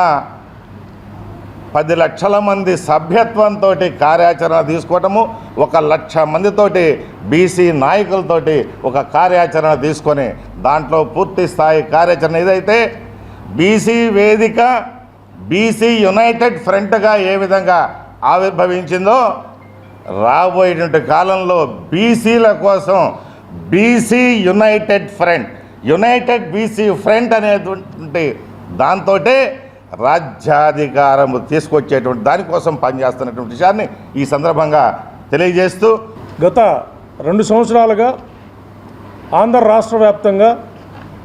10 లక్షల మంది సభ్యత్వంతో కార్యాచరణ తీసుకోవటము, 1 లక్ష మందితోటి బీసీ నాయకులతోటి ఒక కార్యాచరణ తీసుకొని దాంట్లో పూర్తి స్థాయి కార్యాచరణ ఏదైతే బీసీ వేదిక బీసీ యునైటెడ్ ఫ్రంట్గా ఏ విధంగా ఆవిర్భవించిందో రాబోయేటువంటి కాలంలో బీసీల కోసం బీసీ యునైటెడ్ బీసీ ఫ్రంట్ అనేటువంటి దాంతో రాజ్యాధికారం తీసుకొచ్చేటువంటి దానికోసం పనిచేస్తున్నటువంటి విషయాన్ని ఈ సందర్భంగా తెలియజేస్తూ, గత 2 సంవత్సరాలుగా ఆంధ్ర రాష్ట్ర వ్యాప్తంగా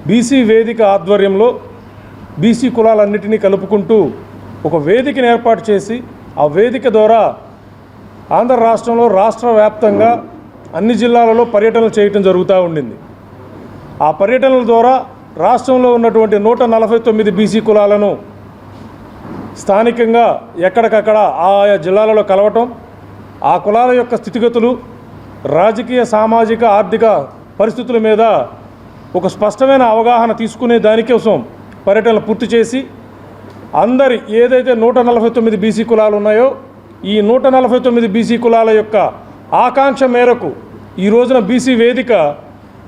బీసీ వేదిక ఆధ్వర్యంలో బీసీ కులాలన్నిటినీ కలుపుకుంటూ ఒక వేదికను ఏర్పాటు చేసి ఆ వేదిక ద్వారా ఆంధ్ర రాష్ట్రంలో రాష్ట్ర వ్యాప్తంగా అన్ని జిల్లాలలో పర్యటనలు చేయటం జరుగుతూ ఉండింది. ఆ పర్యటనల ద్వారా రాష్ట్రంలో ఉన్నటువంటి 149 బీసీ కులాలను స్థానికంగా ఎక్కడికక్కడ ఆయా జిల్లాలలో కలవటం, ఆ కులాల యొక్క స్థితిగతులు, రాజకీయ సామాజిక ఆర్థిక పరిస్థితుల మీద ఒక స్పష్టమైన అవగాహన తీసుకునే దానికోసం పర్యటనలు పూర్తి చేసి అందరి ఏదైతే 149 బీసీ కులాలు ఉన్నాయో ఈ 149 బీసీ కులాల యొక్క ఆకాంక్ష మేరకు ఈ రోజున బీసీ వేదిక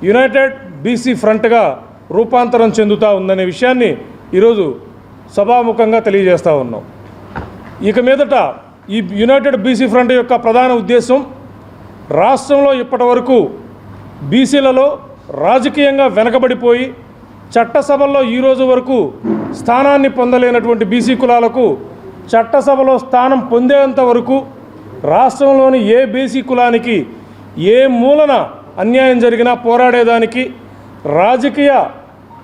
యునైటెడ్ బీసీ ఫ్రంట్గా రూపాంతరం చెందుతూ ఉందనే విషయాన్ని ఈరోజు సభాముఖంగా తెలియజేస్తూ ఉన్నాం. ఇక మీదట ఈ యునైటెడ్ బీసీ ఫ్రంట్ యొక్క ప్రధాన ఉద్దేశం రాష్ట్రంలో ఇప్పటి బీసీలలో రాజకీయంగా వెనకబడిపోయి చట్టసభల్లో ఈరోజు వరకు స్థానాన్ని పొందలేనటువంటి బీసీ కులాలకు చట్టసభలో స్థానం పొందేంత వరకు రాష్ట్రంలోని ఏ బీసీ కులానికి ఏ మూలన అన్యాయం జరిగినా పోరాడేదానికి రాజకీయ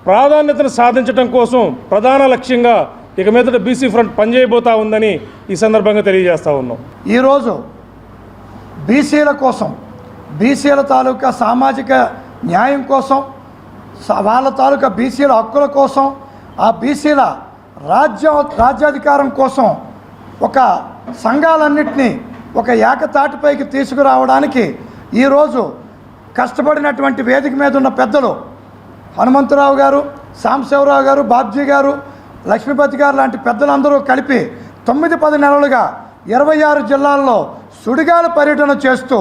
ప్రాధాన్యతను సాధించడం కోసం ప్రధాన లక్ష్యంగా ఇక మీదట బీసీ ఫ్రంట్ పనిచేయబోతా ఉందని ఈ సందర్భంగా తెలియజేస్తూ ఉన్నాం. ఈరోజు బీసీల కోసం, బీసీల తాలూకా సామాజిక న్యాయం కోసం, వాళ్ళ తాలూకా బీసీల హక్కుల కోసం, ఆ బీసీల రాజ్యాధికారం కోసం ఒక సంఘాలన్నింటినీ ఒక ఏకతాటిపైకి తీసుకురావడానికి ఈరోజు కష్టపడినటువంటి వేదిక మీద ఉన్న పెద్దలు హనుమంతరావు గారు, సాంబశివరావు గారు, బాబ్జీ గారు, లక్ష్మీపతి గారు లాంటి పెద్దలందరూ కలిపి 9-10 నెలలుగా 26 జిల్లాల్లో సుడిగాల పర్యటన చేస్తూ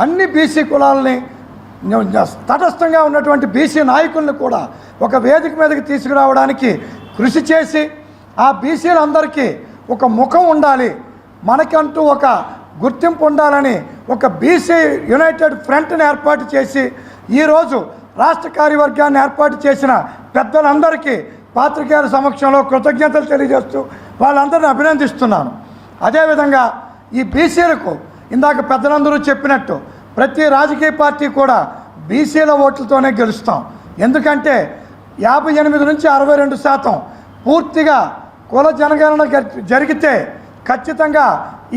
అన్ని బీసీ కులాలని తటస్థంగా ఉన్నటువంటి బీసీ నాయకులను కూడా ఒక వేదిక మీదకి తీసుకురావడానికి కృషి చేసి ఆ బీసీలందరికీ ఒక ముఖం ఉండాలి, మనకంటూ ఒక గుర్తింపు ఉండాలని ఒక బీసీ యునైటెడ్ ఫ్రంట్ని ఏర్పాటు చేసి ఈరోజు రాష్ట్ర కార్యవర్గాన్ని ఏర్పాటు చేసిన పెద్దలందరికీ పాత్రికేయుల సమక్షంలో కృతజ్ఞతలు తెలియజేస్తూ వాళ్ళందరిని అభినందిస్తున్నాను. అదేవిధంగా ఈ బీసీలకు ఇందాక పెద్దలందరూ చెప్పినట్టు ప్రతి రాజకీయ పార్టీ కూడా బీసీల ఓట్లతోనే గెలుస్తాం. ఎందుకంటే 58 నుంచి 62% పూర్తిగా కుల జనగణన జరిగితే ఖచ్చితంగా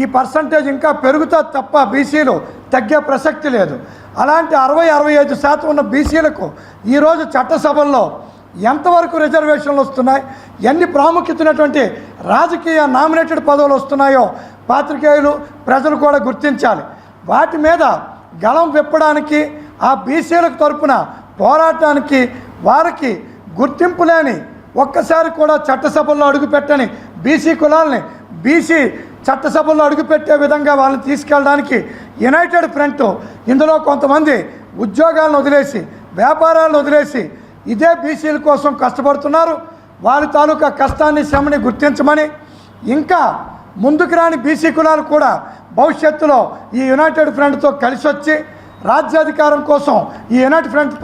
ఈ పర్సంటేజ్ ఇంకా పెరుగుతుంది తప్ప బీసీలు తగ్గే ప్రసక్తి లేదు. అలాంటి 60-65% ఉన్న బీసీలకు ఈరోజు చట్టసభల్లో ఎంతవరకు రిజర్వేషన్లు వస్తున్నాయి, ఎన్ని ప్రాముఖ్యతమైనటువంటి రాజకీయ నామినేటెడ్ పదవులు వస్తున్నాయో పాత్రికేయులు ప్రజలు కూడా గుర్తించాలి. వాటి మీద గళం విప్పడానికి ఆ బీసీలకు తరపున పోరాటానికి వారికి గుర్తింపు లేని ఒక్కసారి కూడా చట్టసభల్లో అడుగుపెట్టని బీసీ కులాలని బీసీ చట్టసభల్లో అడుగుపెట్టే విధంగా వాళ్ళని తీసుకెళ్ళడానికి యునైటెడ్ ఫ్రంట్ ఇందులో కొంతమంది ఉద్యోగాలను వదిలేసి వ్యాపారాలను వదిలేసి ఇదే బీసీల కోసం కష్టపడుతున్నారు. వారి తాలూకా కష్టాన్ని శ్రమని గుర్తించమని, ఇంకా ముందుకు రాని బీసీ కులాలు కూడా భవిష్యత్తులో ఈ యునైటెడ్ ఫ్రంట్తో కలిసి వచ్చి రాజ్యాధికారం కోసం ఈ యునైటెడ్ ఫ్రంట్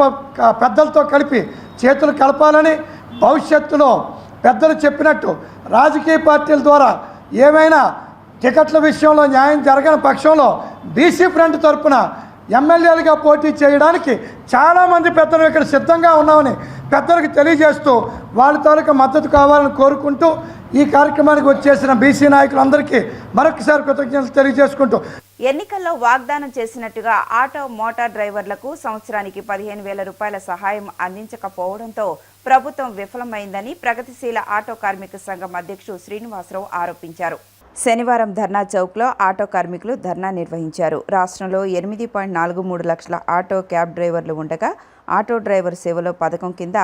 పెద్దలతో కలిపి చేతులు కలపాలని, భవిష్యత్తులో పెద్దలు చెప్పినట్టు రాజకీయ పార్టీల ద్వారా ఏమైనా టికెట్ల విషయంలో న్యాయం జరగని పక్షంలో బీసీ ఫ్రంట్ తరపున ఎమ్మెల్యేలుగా పోటీ చేయడానికి చాలామంది పెద్దలు ఇక్కడ సిద్ధంగా ఉన్నామని పెద్దలకు తెలియజేస్తూ వాళ్ళ తాలూకా మద్దతు కావాలని కోరుకుంటూ ఈ కార్యక్రమానికి వచ్చేసిన బీసీ నాయకులందరికీ మరొకసారి కృతజ్ఞతలు తెలియజేసుకుంటూ ఎన్నికల్లో వాగ్దానం చేసినట్టుగా ఆటో మోటార్ డ్రైవర్లకు సంవత్సరానికి 15,000 రూపాయల సహాయం అందించకపోవడంతో ప్రభుత్వం విఫలమైందని ప్రగతిశీల ఆటో కార్మిక సంఘం అధ్యక్షుడు శ్రీనివాసరావు ఆరోపించారు. శనివారం ధర్నా చౌక్లో ఆటో కార్మికులు ధర్నా నిర్వహించారు. రాష్ట్రంలో 8.43 లక్షల ఆటో క్యాబ్ డ్రైవర్లు ఉండగా ఆటో డ్రైవర్ సేవలో పథకం కింద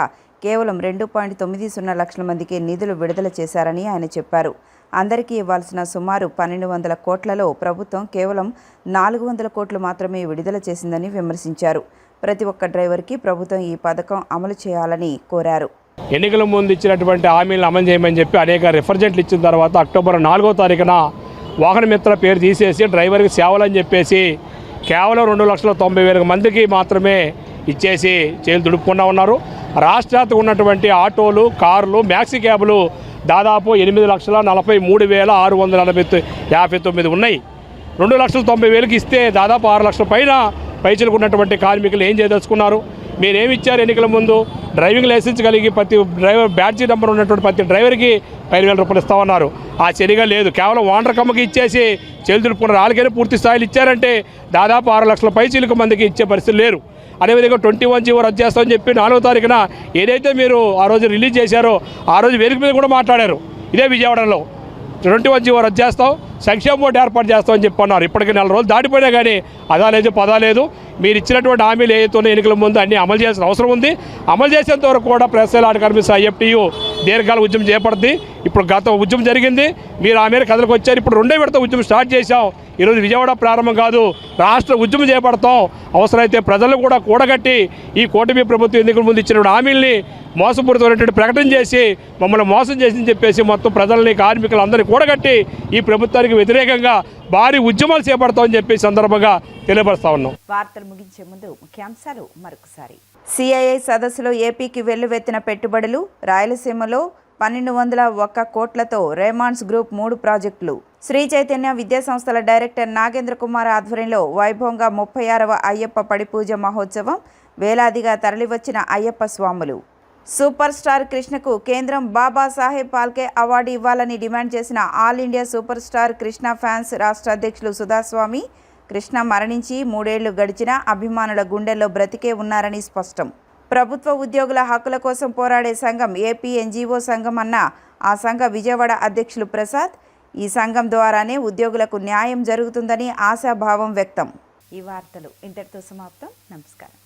కేవలం 2.90 లక్షల మందికి నిధులు విడుదల చేశారని ఆయన చెప్పారు. అందరికీ ఇవ్వాల్సిన సుమారు 1,200 కోట్లలో ప్రభుత్వం కేవలం 400 కోట్లు మాత్రమే విడుదల చేసిందని విమర్శించారు. ప్రతి ఒక్క డ్రైవర్కి ప్రభుత్వం ఈ పథకం అమలు చేయాలని కోరారు. ఎన్నికల ముందు ఇచ్చినటువంటి హామీలను అమలు చేయమని చెప్పి అనేక రిఫర్జెంట్లు ఇచ్చిన తర్వాత అక్టోబర్ 4వ తారీఖున వాహన మిత్ర పేరు తీసేసి డ్రైవర్కి సేవలని చెప్పేసి కేవలం 2,90,000 మందికి మాత్రమే ఇచ్చేసి చేతులు దుడుపుకున్నా ఉన్నారు. రాష్ట్రానికి ఉన్నటువంటి ఆటోలు, కార్లు, మ్యాక్సీ క్యాబులు దాదాపు 8,43,659 ఉన్నాయి. 2,90,000కి ఇస్తే దాదాపు 6 లక్షల పైన పైచలకు ఉన్నటువంటి కార్మికులు ఏం చేయదలుచుకున్నారు? మీరేమి ఇచ్చారు? ఎన్నికల ముందు డ్రైవింగ్ లైసెన్స్ కలిగి ప్రతి డ్రైవర్ బ్యాడ్జీ నెంబర్ ఉన్నటువంటి ప్రతి డ్రైవర్కి 5,000 రూపాయలు ఇస్తామన్నారు. ఆ చర్యగా లేదు. కేవలం ఓనర్ కమ్మకి ఇచ్చేసి చేతులుపుకున్నారు. వాళ్ళకైనా పూర్తి స్థాయిలో ఇచ్చారంటే దాదాపు 6 లక్షల పైచీలకు మందికి ఇచ్చే పరిస్థితి లేరు. అదేవిధంగా 21 జీవో రద్దు చేస్తామని చెప్పి 4వ తారీఖున ఏదైతే మీరు ఆ రోజు రిలీజ్ చేశారో ఆ రోజు వేదిక మీద కూడా మాట్లాడారు. ఇదే విజయవాడలో 21 జీవో రద్దు చేస్తాం, సంక్షేమ బోర్డు ఏర్పాటు చేస్తామని చెప్పన్నారు. ఇప్పటికి 4 రోజులు దాటిపోయినా కానీ అదా లేదు పదా లేదు. మీరు ఇచ్చినటువంటి హామీలు ఏదైతే ఎన్నికల ముందు అన్నీ అమలు చేయాల్సిన అవసరం ఉంది. అమలు చేసేంత వరకు కూడా ప్రజల ఆట కార్మిక ఐఎఫ్టీయు దీర్ఘకాల ఉద్యమం చేపడుతుంది. ఇప్పుడు గత ఉద్యమం జరిగింది, మీరు ఆ మేరకు కథలకు వచ్చారు. ఇప్పుడు 2వ విడత ఉద్యమం స్టార్ట్ చేశాం. ఈరోజు విజయవాడ ప్రారంభం కాదు, రాష్ట్ర ఉద్యమం చేపడతాం. అవసరమైతే ప్రజలు కూడా కూడగట్టి ఈ కూటమి ప్రభుత్వం ఎన్నికల ముందు ఇచ్చినటువంటి హామీల్ని మోసపూరితమైనటువంటి ప్రకటన చేసి మమ్మల్ని మోసం చేసిందని చెప్పేసి మొత్తం ప్రజల్ని, కార్మికులందరినీ కూడగట్టి ఈ ప్రభుత్వానికి వ్యతిరేకంగా భారీ ఉద్యమాలు చేపడతామని చెప్పి సందర్భంగా తెలియపరుస్తా ఉన్నాం. వార్తలు ముగించే ముందు ముఖ్యాంశాలు మరొకసారి. సిఐఐ సదస్సులో ఏపీకి వెల్లువెత్తిన పెట్టుబడులు, రాయలసీమలో 1,201 కోట్లతో రేమాండ్స్ గ్రూప్ 3 ప్రాజెక్టులు. శ్రీ చైతన్య విద్యాసంస్థల డైరెక్టర్ నాగేంద్ర కుమార్ ఆధ్వర్యంలో వైభవంగా 36వ అయ్యప్ప పడిపూజ మహోత్సవం. వేలాదిగా తరలివచ్చిన అయ్యప్ప స్వాములు. సూపర్ స్టార్ కృష్ణకు కేంద్రం బాబాసాహెబ్ పాల్కే అవార్డు ఇవ్వాలని డిమాండ్ చేసిన all India super star Krishna fans రాష్ట్ర అధ్యక్షులు సుధాస్వామి, కృష్ణ మరణించి 3 ఏళ్లు గడిచినా అభిమానుల గుండెల్లో బ్రతికే ఉన్నారని స్పష్టం. ప్రభుత్వ ఉద్యోగుల హక్కుల కోసం పోరాడే సంఘం ఏపీ ఎన్జీఓ సంఘం అన్న ఆ సంఘ విజయవాడ అధ్యక్షులు ప్రసాద్, ఈ సంఘం ద్వారానే ఉద్యోగులకు న్యాయం జరుగుతుందని ఆశాభావం వ్యక్తం. ఈ వార్తలు ఇంతటితో సమాప్తం. నమస్కారం.